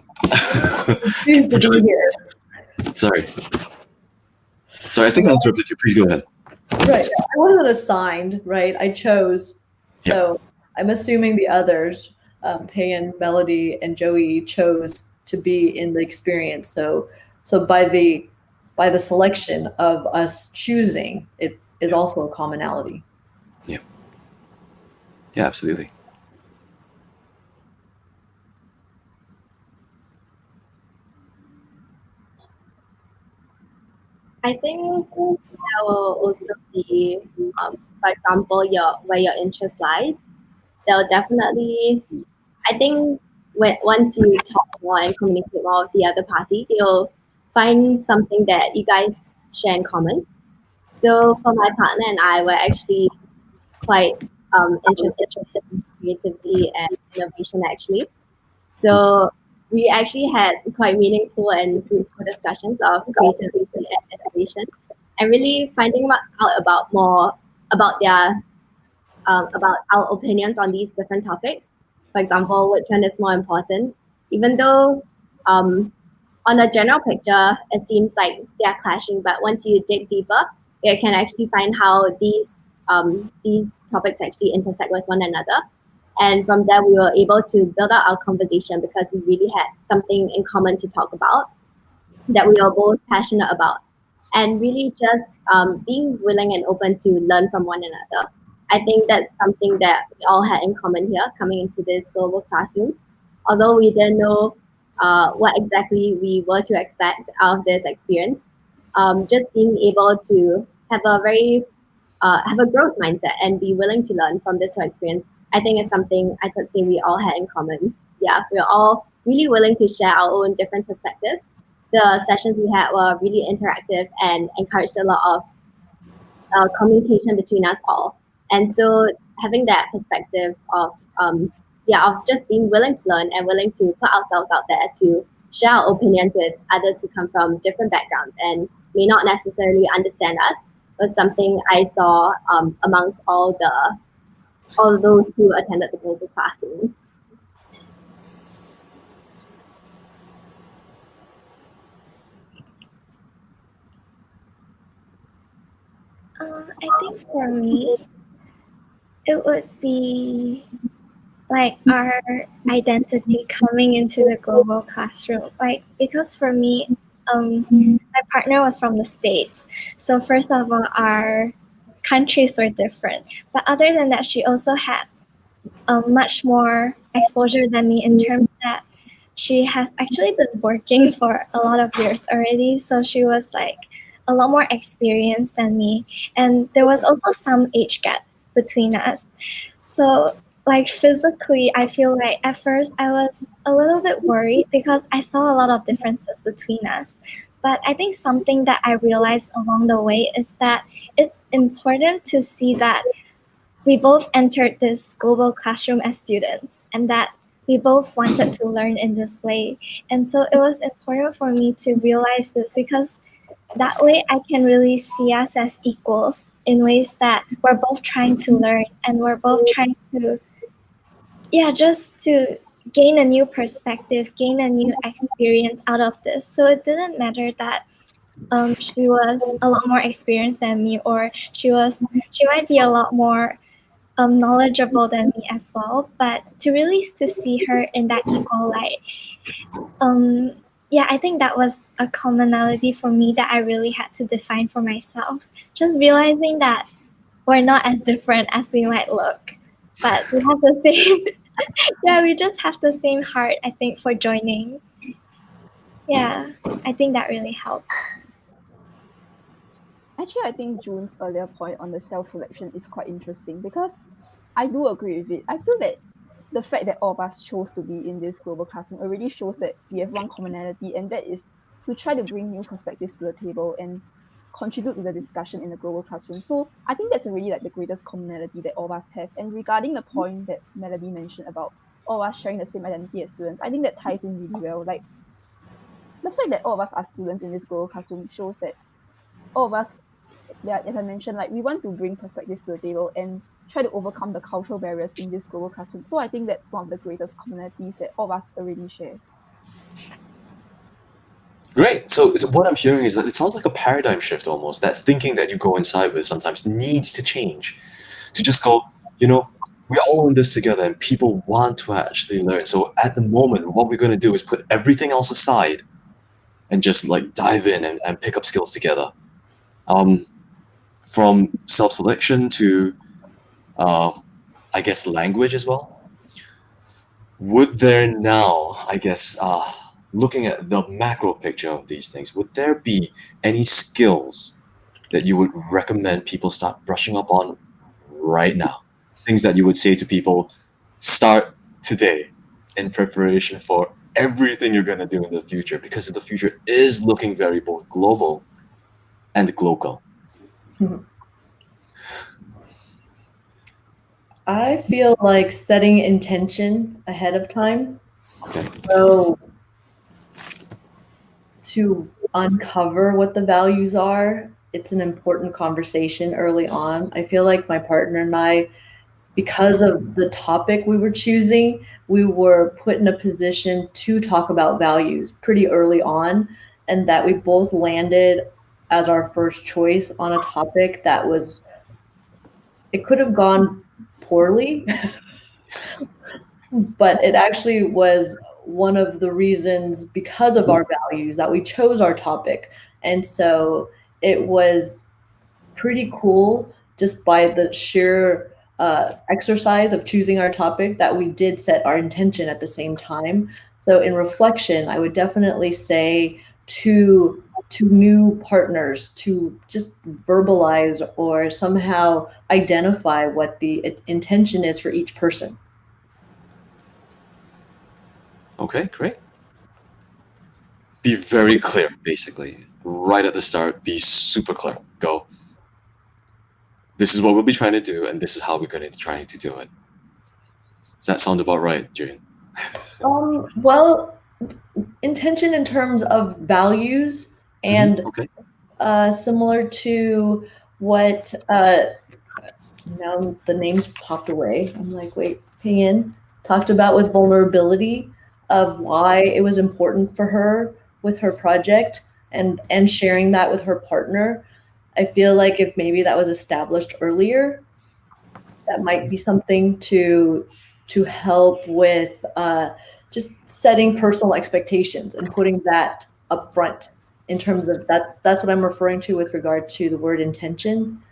Choose to be here. Sorry. Sorry, I think I interrupted you. Please go ahead. Right. I wasn't assigned, right? I chose. So I'm assuming the others, Payan, Melody, and Joey, chose to be in the experience. So by the selection of us choosing, it is also a commonality. Yeah. Yeah, absolutely. I think there will also be, for example, where your interest lies. There will definitely, I think, once you talk more and communicate more with the other party, you'll find something that you guys share in common. So for my partner and I, were actually quite interested in creativity and innovation, actually. So we actually had quite meaningful and fruitful discussions of creativity and innovation, and really finding out about more about their about our opinions on these different topics. For example, which one is more important? Even though on a general picture it seems like they are clashing, but once you dig deeper, you can actually find how these these topics actually intersect with one another. And from there, we were able to build out our conversation because we really had something in common to talk about that we are both passionate about. And really just being willing and open to learn from one another. I think that's something that we all had in common here coming into this global classroom. Although we didn't know what exactly we were to expect out of this experience, just being able to have a growth mindset and be willing to learn from this experience, I think is something I could say we all had in common. Yeah, we're all really willing to share our own different perspectives. The sessions we had were really interactive and encouraged a lot of communication between us all. And so having that perspective of just being willing to learn and willing to put ourselves out there to share our opinions with others who come from different backgrounds and may not necessarily understand us was something I saw amongst all those who attended the global classroom. I think for me, it would be like our identity coming into the global classroom. Like, because for me, my partner was from the States. So first of all, our countries were different. But other than that, she also had much more exposure than me in terms that she has actually been working for a lot of years already. So she was like a lot more experienced than me. And there was also some age gap between us. So like physically, I feel like at first I was a little bit worried because I saw a lot of differences between us. But I think something that I realized along the way is that it's important to see that we both entered this global classroom as students and that we both wanted to learn in this way. And so it was important for me to realize this because that way I can really see us as equals in ways that we're both trying to learn and we're both trying to, just to gain a new perspective, gain a new experience out of this. So it didn't matter that she was a lot more experienced than me, or she might be a lot more knowledgeable than me as well, but to really to see her in that equal light, I think that was a commonality for me that I really had to define for myself. Just realizing that we're not as different as we might look, but we have the same. We just have the same heart. I think for joining. Yeah, I think that really helped. Actually, I think June's earlier point on the self-selection is quite interesting because I do agree with it. I feel that the fact that all of us chose to be in this global classroom already shows that we have one commonality, and that is to try to bring new perspectives to the table and contribute to the discussion in the global classroom. So I think that's really like the greatest commonality that all of us have. And regarding the point that Melody mentioned about all of us sharing the same identity as students, I think that ties in really well. Like the fact that all of us are students in this global classroom shows that all of us, as I mentioned, like we want to bring perspectives to the table and try to overcome the cultural barriers in this global classroom. So I think that's one of the greatest commonalities that all of us already share. Great. So what I'm hearing is that it sounds like a paradigm shift almost. That thinking that you go inside with sometimes needs to change. To just go, we're all in this together and people want to actually learn. So at the moment, what we're going to do is put everything else aside and just like dive in and pick up skills together. From self-selection to, I guess, language as well. Would there now, I guess, looking at the macro picture of these things, would there be any skills that you would recommend people start brushing up on right now? Things that you would say to people, start today in preparation for everything you're going to do in the future, because the future is looking very both global and local. I feel like setting intention ahead of time. Okay. So to uncover what the values are, it's an important conversation early on. I feel like my partner and I, because of the topic we were choosing, we were put in a position to talk about values pretty early on, and that we both landed as our first choice on a topic that was it could have gone poorly, but it actually was one of the reasons, because of our values, that we chose our topic. And so it was pretty cool, just by the sheer exercise of choosing our topic, that we did set our intention at the same time. So in reflection, I would definitely say to new partners to just verbalize or somehow identify what the intention is for each person. Okay, great. Be very clear, basically. Right at the start, be super clear. Go. This is what we'll be trying to do, and this is how we're going to try to do it. Does that sound about right, June? Well, intention in terms of values, and Okay. similar to what now the names popped away. I'm like, wait, Ping Yin talked about with vulnerability, of why it was important for her with her project, and sharing that with her partner. I feel like if maybe that was established earlier, that might be something to help with just setting personal expectations and putting that up front, in terms of that's what I'm referring to with regard to the word intention.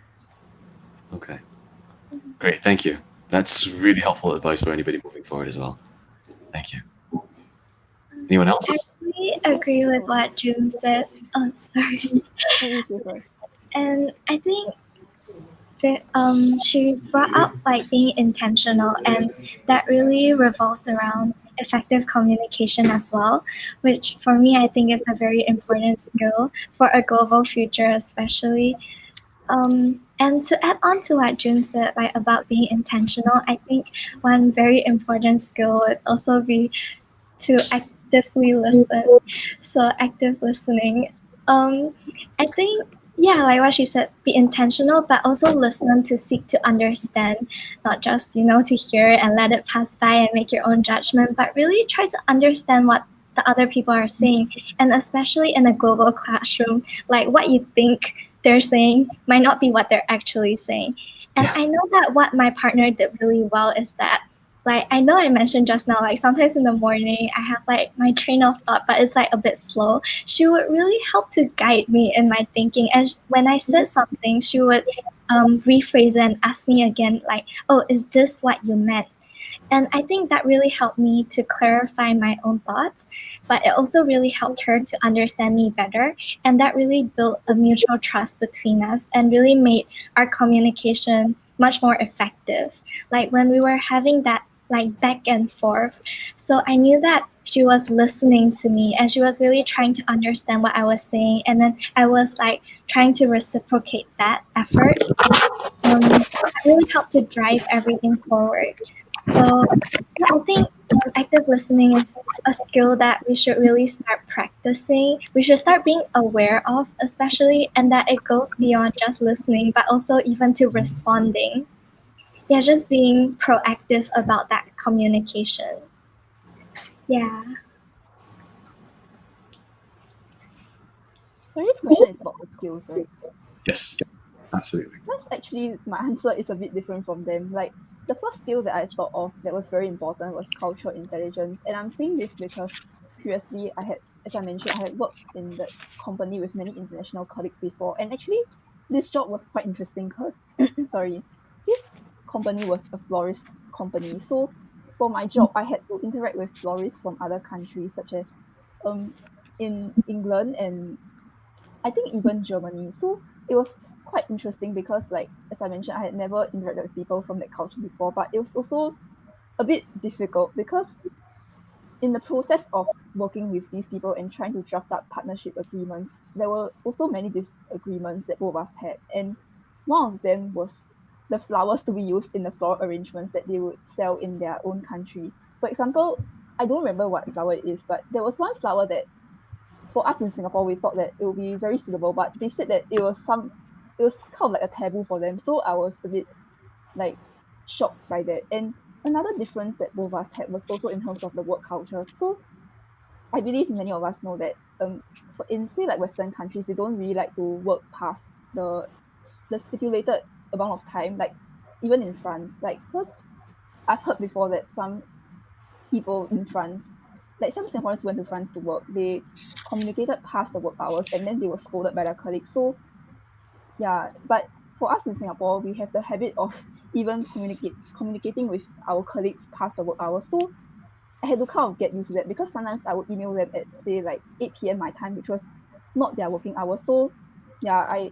Okay. Great. Thank you. That's really helpful advice for anybody moving forward as well. Thank you. Anyone I else? really agree with what June said. Oh, sorry. You go first. And I think that she brought up like being intentional, and that really revolves around effective communication as well, which for me I think is a very important skill for a global future, especially. And to add on to what June said, like about being intentional, I think one very important skill would also be to actively listen. So active listening. I think, yeah, like what she said, be intentional, but also listen to seek to understand, not just to hear and let it pass by and make your own judgment, but really try to understand what the other people are saying, and especially in a global classroom, like what you think they're saying might not be what they're actually saying. And I know that what my partner did really well is that, like, I know I mentioned just now, like sometimes in the morning I have like my train of thought, but it's like a bit slow. She would really help to guide me in my thinking, and when I said something, she would rephrase it and ask me again, like, oh, is this what you meant? And I think that really helped me to clarify my own thoughts, but it also really helped her to understand me better. And that really built a mutual trust between us and really made our communication much more effective. Like when we were having that like back and forth. So I knew that she was listening to me and she was really trying to understand what I was saying. And then I was like trying to reciprocate that effort. That really helped to drive everything forward. So yeah, I think active listening is a skill that we should really start practicing. We should start being aware of, especially, and that it goes beyond just listening, but also even to responding. Yeah, just being proactive about that communication. Yeah. So this question is about the skills, right? Yes. Absolutely. That's actually my answer is a bit different from them. Like the first skill that I thought of that was very important was cultural intelligence. And I'm saying this because previously I had, as I mentioned, I had worked in the company with many international colleagues before. And actually this job was quite interesting because sorry, this company was a florist company. So for my job I had to interact with florists from other countries such as in England and I think even Germany. So it was quite interesting because, like as I mentioned, I had never interacted with people from that culture before, but it was also a bit difficult because in the process of working with these people and trying to draft up partnership agreements, there were also many disagreements that both of us had. And one of them was the flowers to be used in the floral arrangements that they would sell in their own country. For example, I don't remember what flower it is, but there was one flower that for us in Singapore, we thought that it would be very suitable, but they said that it was kind of like a taboo for them. So I was a bit like shocked by that. And another difference that both of us had was also in terms of the work culture. So I believe many of us know that for in say like Western countries, they don't really like to work past the stipulated amount of time. Like even in France, like, because I've heard before that some people in France, like some Singaporeans went to France to work, they communicated past the work hours and then they were scolded by their colleagues. So yeah, but for us in Singapore, we have the habit of even communicating with our colleagues past the work hours. So I had to kind of get used to that, because sometimes I would email them at, say, like 8 p.m. my time, which was not their working hours. So yeah,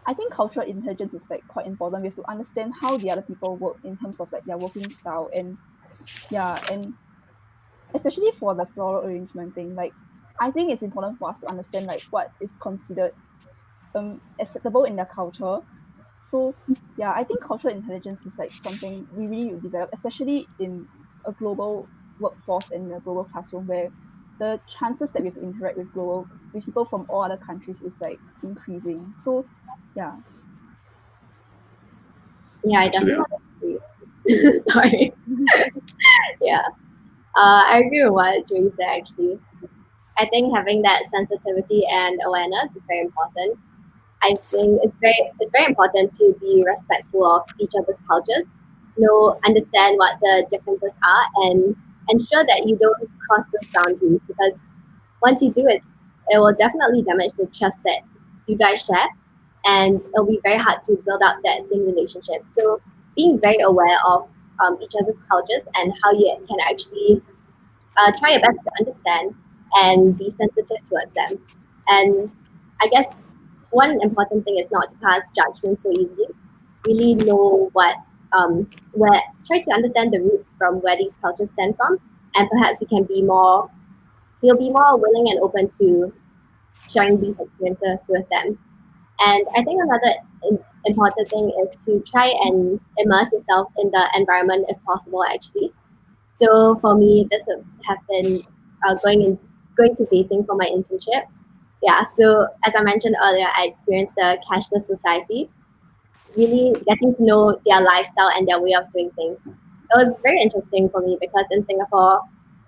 I think cultural intelligence is like quite important. We have to understand how the other people work in terms of like their working style, and yeah, and especially for the floral arrangement thing, like I think it's important for us to understand like what is considered acceptable in their culture. So yeah, I think cultural intelligence is like something we really need to develop, especially in a global workforce and in a global classroom, where the chances that we have to interact with people from all other countries is like increasing. So yeah. Yeah, I Absolutely. definitely agree. Sorry. Yeah. I agree with what Joey said actually. I think having that sensitivity and awareness is very important. I think it's very important to be respectful of each other's cultures, understand what the differences are, and ensure that you don't cross those boundaries, because once you do it, it will definitely damage the trust that you guys share, and it'll be very hard to build up that same relationship. So being very aware of each other's cultures and how you can actually try your best to understand and be sensitive towards them. And I guess one important thing is not to pass judgment so easily. Really know where try to understand the roots from where these cultures stem from, and perhaps you'll be more willing and open to sharing these experiences with them. And I think another important thing is to try and immerse yourself in the environment if possible. Actually, so for me, this would have been going to Beijing for my internship. Yeah. So as I mentioned earlier, I experienced the cashless society, really getting to know their lifestyle and their way of doing things. It was very interesting for me because in Singapore,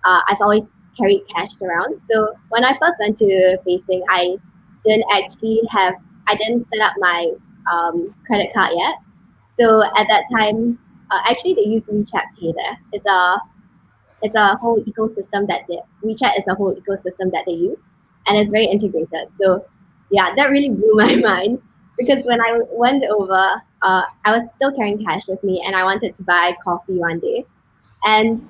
I've always carried cash around. So when I first went to Beijing, I didn't set up my credit card yet. So at that time, actually they used WeChat Pay there. It's a whole ecosystem WeChat is a whole ecosystem that they use, and it's very integrated. So yeah, that really blew my mind, because when I went over, I was still carrying cash with me, and I wanted to buy coffee one day, and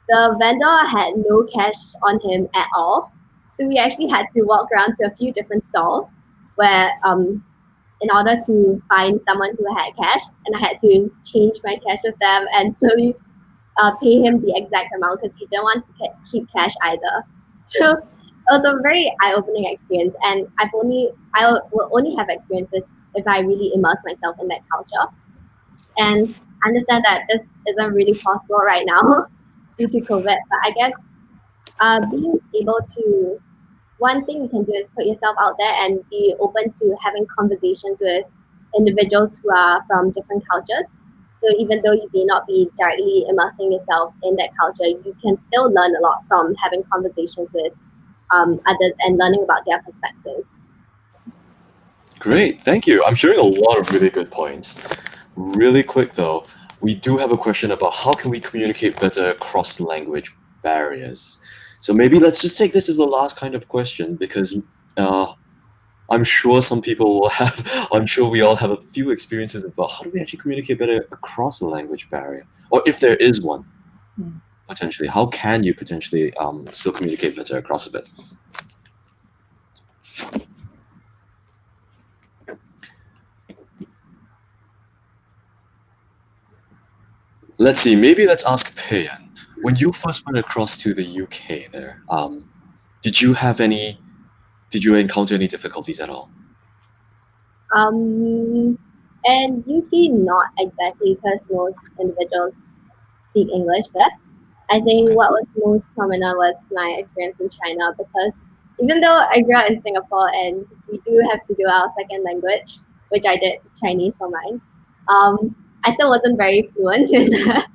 the vendor had no cash on him at all. So we actually had to walk around to a few different stalls where in order to find someone who had cash, and I had to change my cash with them and slowly pay him the exact amount, because he didn't want to keep cash either. So it was a very eye-opening experience, and I will only have experiences if I really immerse myself in that culture. And I understand that this isn't really possible right now due to COVID, but I guess being able to one thing you can do is put yourself out there and be open to having conversations with individuals who are from different cultures. So even though you may not be directly immersing yourself in that culture, you can still learn a lot from having conversations with others and learning about their perspectives. Great, thank you. I'm hearing a lot of really good points. Really quick though, we do have a question about how can we communicate better across language barriers. So maybe let's just take this as the last kind of question, because I'm sure some people will have, I'm sure we all have a few experiences about how do we actually communicate better across the language barrier, or if there is one, potentially, how can you potentially still communicate better across a bit? Let's see, maybe let's ask Payan. When you first went across to the UK there, did you encounter any difficulties at all? And UK, not exactly, because most individuals speak English there. I think what was most prominent was my experience in China, because even though I grew up in Singapore and we do have to do our second language, which I did Chinese for mine, I still wasn't very fluent in that.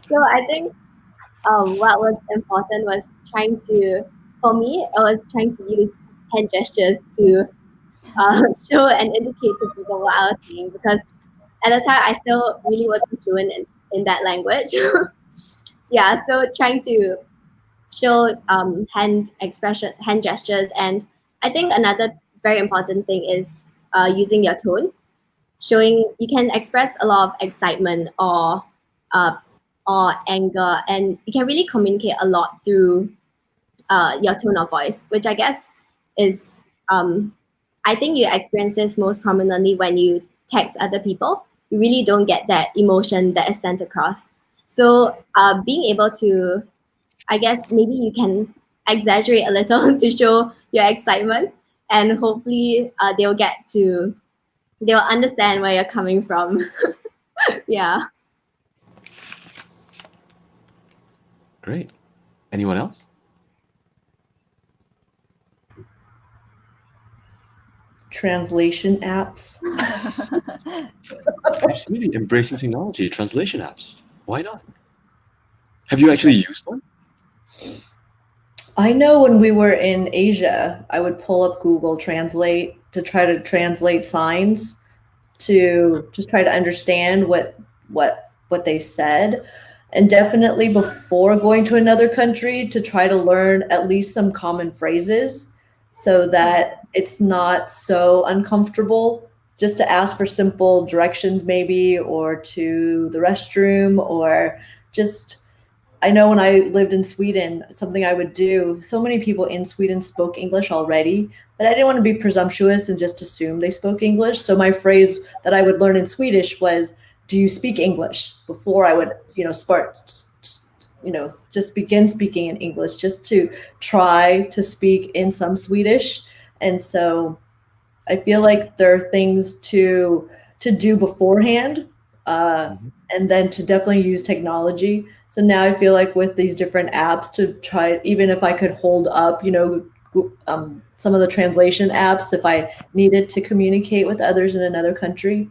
So I think what was important was for me, I was trying to use hand gestures to show and indicate to people what I was saying, because at the time I still really wasn't fluent in that language. Yeah, so trying to show hand expression, hand gestures, and I think another very important thing is using your tone. Showing you can express a lot of excitement uh, or anger, and you can really communicate a lot through your tone of voice, which I guess is I think you experience this most prominently when you text other people. You really don't get that emotion that is sent across. So being able to, I guess maybe you can exaggerate a little to show your excitement, and hopefully they'll understand where you're coming from. Yeah. Great. Anyone else? Translation apps. Absolutely. Embracing technology, translation apps. Why not? Have you actually used one? I know when we were in Asia, I would pull up Google Translate to try to translate signs to just try to understand what they said. And definitely before going to another country to try to learn at least some common phrases so that it's not so uncomfortable just to ask for simple directions maybe, or to the restroom, or just I know when I lived in Sweden, something I would do, so many people in Sweden spoke English already, but I didn't want to be presumptuous and just assume they spoke English. So my phrase that I would learn in Swedish was, "Do you speak English?" Before I would, just begin speaking in English, just to try to speak in some Swedish. And so I feel like there are things to do beforehand, and then to definitely use technology. So now I feel like with these different apps to try, even if I could hold up, some of the translation apps, if I needed to communicate with others in another country,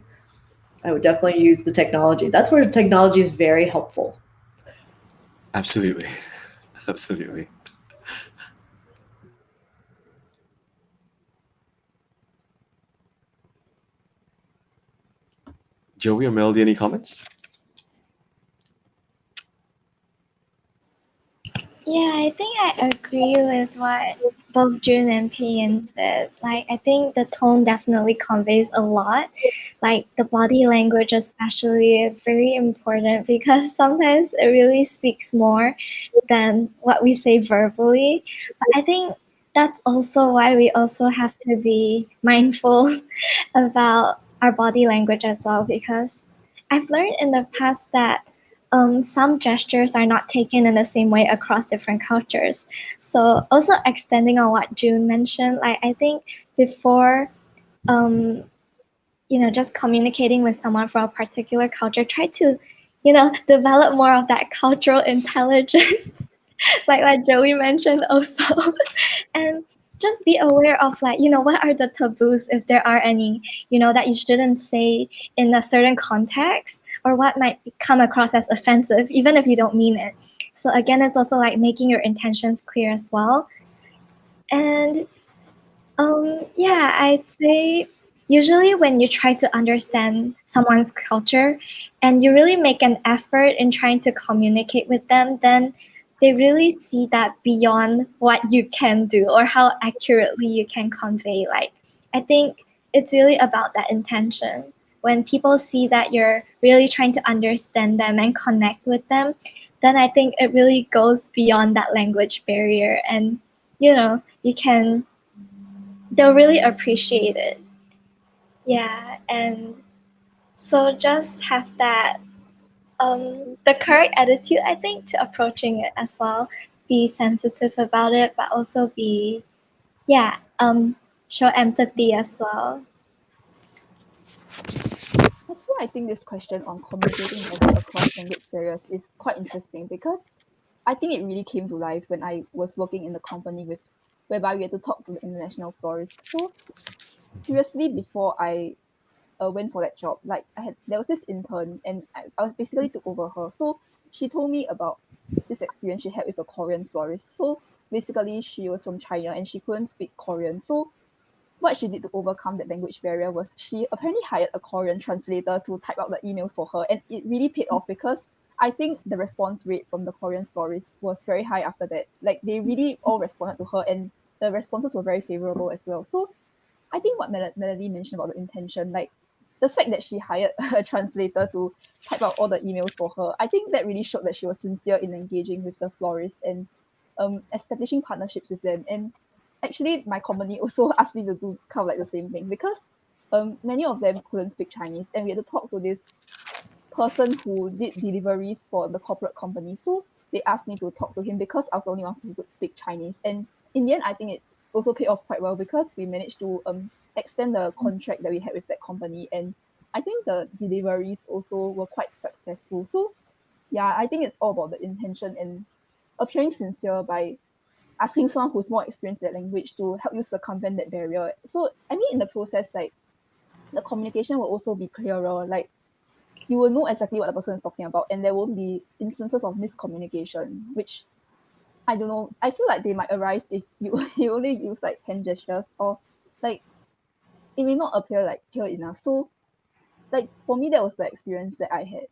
I would definitely use the technology. That's where technology is very helpful. Absolutely. Absolutely. Joey or Melody, any comments? Yeah, I think I agree with what both June and Pian said. Like, I think the tone definitely conveys a lot. Like, the body language, especially, is very important because sometimes it really speaks more than what we say verbally. But I think that's also why we also have to be mindful about our body language as well, because I've learned in the past that some gestures are not taken in the same way across different cultures. So also extending on what June mentioned, like I think before just communicating with someone from a particular culture, try to, develop more of that cultural intelligence, like Joey mentioned also. And just be aware of what are the taboos, if there are any, that you shouldn't say in a certain context, or what might come across as offensive, even if you don't mean it. So again, it's also like making your intentions clear as well. And yeah, I'd say usually when you try to understand someone's culture and you really make an effort in trying to communicate with them, then they really see that beyond what you can do or how accurately you can convey. Like, I think it's really about that intention. When people see that you're really trying to understand them and connect with them, then I think it really goes beyond that language barrier, and you can they'll really appreciate it. Yeah, and so just have that the correct attitude, I think, to approaching it as well. Be sensitive about it, but also be show empathy as well. Actually, I think this question on communicating better across language barriers is quite interesting because I think it really came to life when I was working in the company whereby we had to talk to the international florists. So previously, before I went for that job, like there was this intern, and I was basically took over her. So she told me about this experience she had with a Korean florist. So basically, she was from China and she couldn't speak Korean. So what she did to overcome that language barrier was she apparently hired a Korean translator to type out the emails for her, and it really paid off because I think the response rate from the Korean florists was very high after that. Like they really all responded to her, and the responses were very favorable as well. So I think what Melody mentioned about the intention, like the fact that she hired a translator to type out all the emails for her, I think that really showed that she was sincere in engaging with the florists and establishing partnerships with them. And actually, my company also asked me to do kind of like the same thing because many of them couldn't speak Chinese, and we had to talk to this person who did deliveries for the corporate company. So they asked me to talk to him because I was the only one who could speak Chinese. And in the end, I think it also paid off quite well because we managed to extend the contract that we had with that company. And I think the deliveries also were quite successful. So yeah, I think it's all about the intention and appearing sincere by asking someone who's more experienced in that language to help you circumvent that barrier. So I mean, in the process, like the communication will also be clearer. Like you will know exactly what the person is talking about, and there won't be instances of miscommunication, which I don't know. I feel like they might arise if you you only use like hand gestures, or like it may not appear like clear enough. So like for me, that was the experience that I had.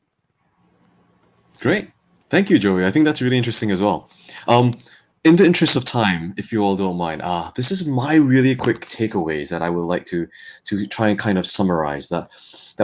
Great. Thank you, Joey. I think that's really interesting as well. In the interest of time, if you all don't mind, this is my really quick takeaways that I would like to try and kind of summarize that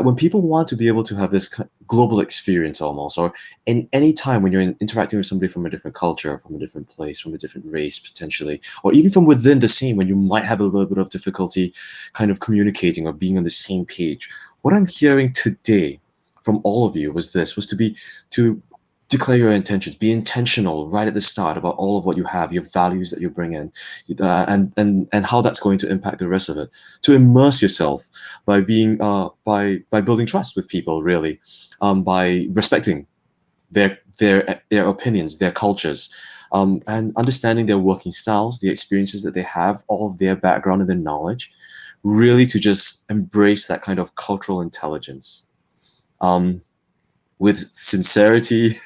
when people want to be able to have this global experience almost, or in any time when you're interacting with somebody from a different culture, from a different place, from a different race potentially, or even from within the same, when you might have a little bit of difficulty kind of communicating or being on the same page, what I'm hearing today from all of you was to declare your intentions, be intentional right at the start about all of what you have, your values that you bring in, and how that's going to impact the rest of it. To immerse yourself by being by building trust with people, really, by respecting their opinions, their cultures, and understanding their working styles, the experiences that they have, all of their background and their knowledge, really to just embrace that kind of cultural intelligence. With sincerity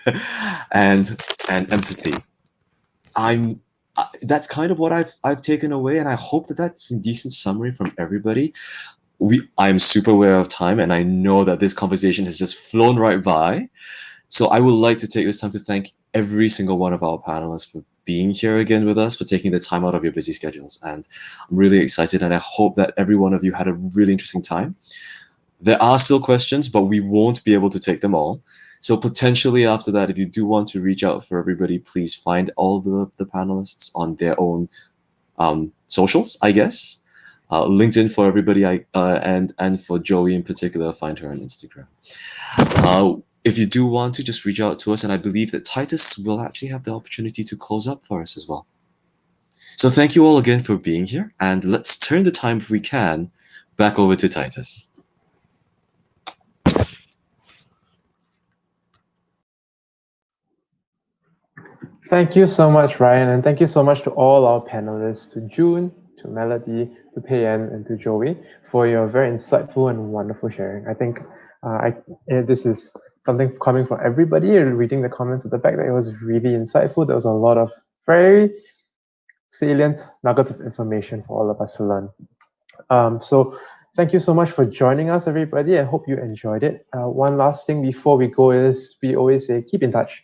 and empathy. That's kind of what I've taken away, and I hope that that's a decent summary from everybody. I'm super aware of time, and I know that this conversation has just flown right by. So I would like to take this time to thank every single one of our panelists for being here again with us, for taking the time out of your busy schedules. And I'm really excited, and I hope that every one of you had a really interesting time. There are still questions, but we won't be able to take them all. So potentially after that, if you do want to reach out for everybody, please find all the panelists on their own socials, I guess. LinkedIn for everybody, and for Joey in particular, find her on Instagram. If you do want to, just reach out to us, and I believe that Titus will actually have the opportunity to close up for us as well. So thank you all again for being here, and let's turn the time, if we can, back over to Titus. Thank you so much, Ryan, and thank you so much to all our panelists, to June, to Melody, to Payan, and to Joey, for your very insightful and wonderful sharing. I think this is something coming from everybody, reading the comments at the back, that it was really insightful. There was a lot of very salient nuggets of information for all of us to learn. So thank you so much for joining us, everybody. I hope you enjoyed it. One last thing before we go is we always say, keep in touch.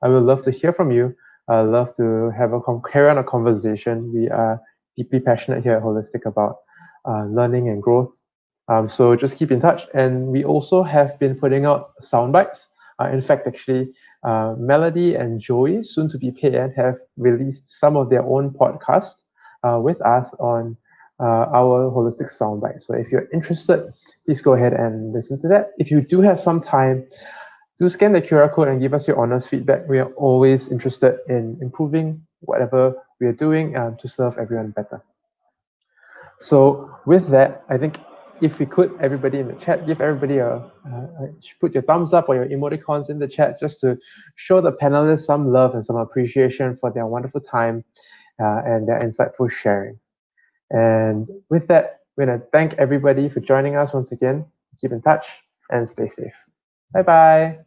I would love to hear from you. I love to have carry on a conversation. We are deeply passionate here at Holistic about learning and growth. So just keep in touch. And we also have been putting out sound bites. In fact, actually, Melody and Joey, soon to be Payan, have released some of their own podcasts with us on our Holistic Soundbite. So if you're interested, please go ahead and listen to that. If you do have some time, do scan the QR code and give us your honest feedback. We are always interested in improving whatever we are doing to serve everyone better. So with that, I think if we could, everybody in the chat, give everybody put your thumbs up or your emoticons in the chat just to show the panelists some love and some appreciation for their wonderful time and their insightful sharing. And with that, we're going to thank everybody for joining us once again. Keep in touch and stay safe. Bye-bye.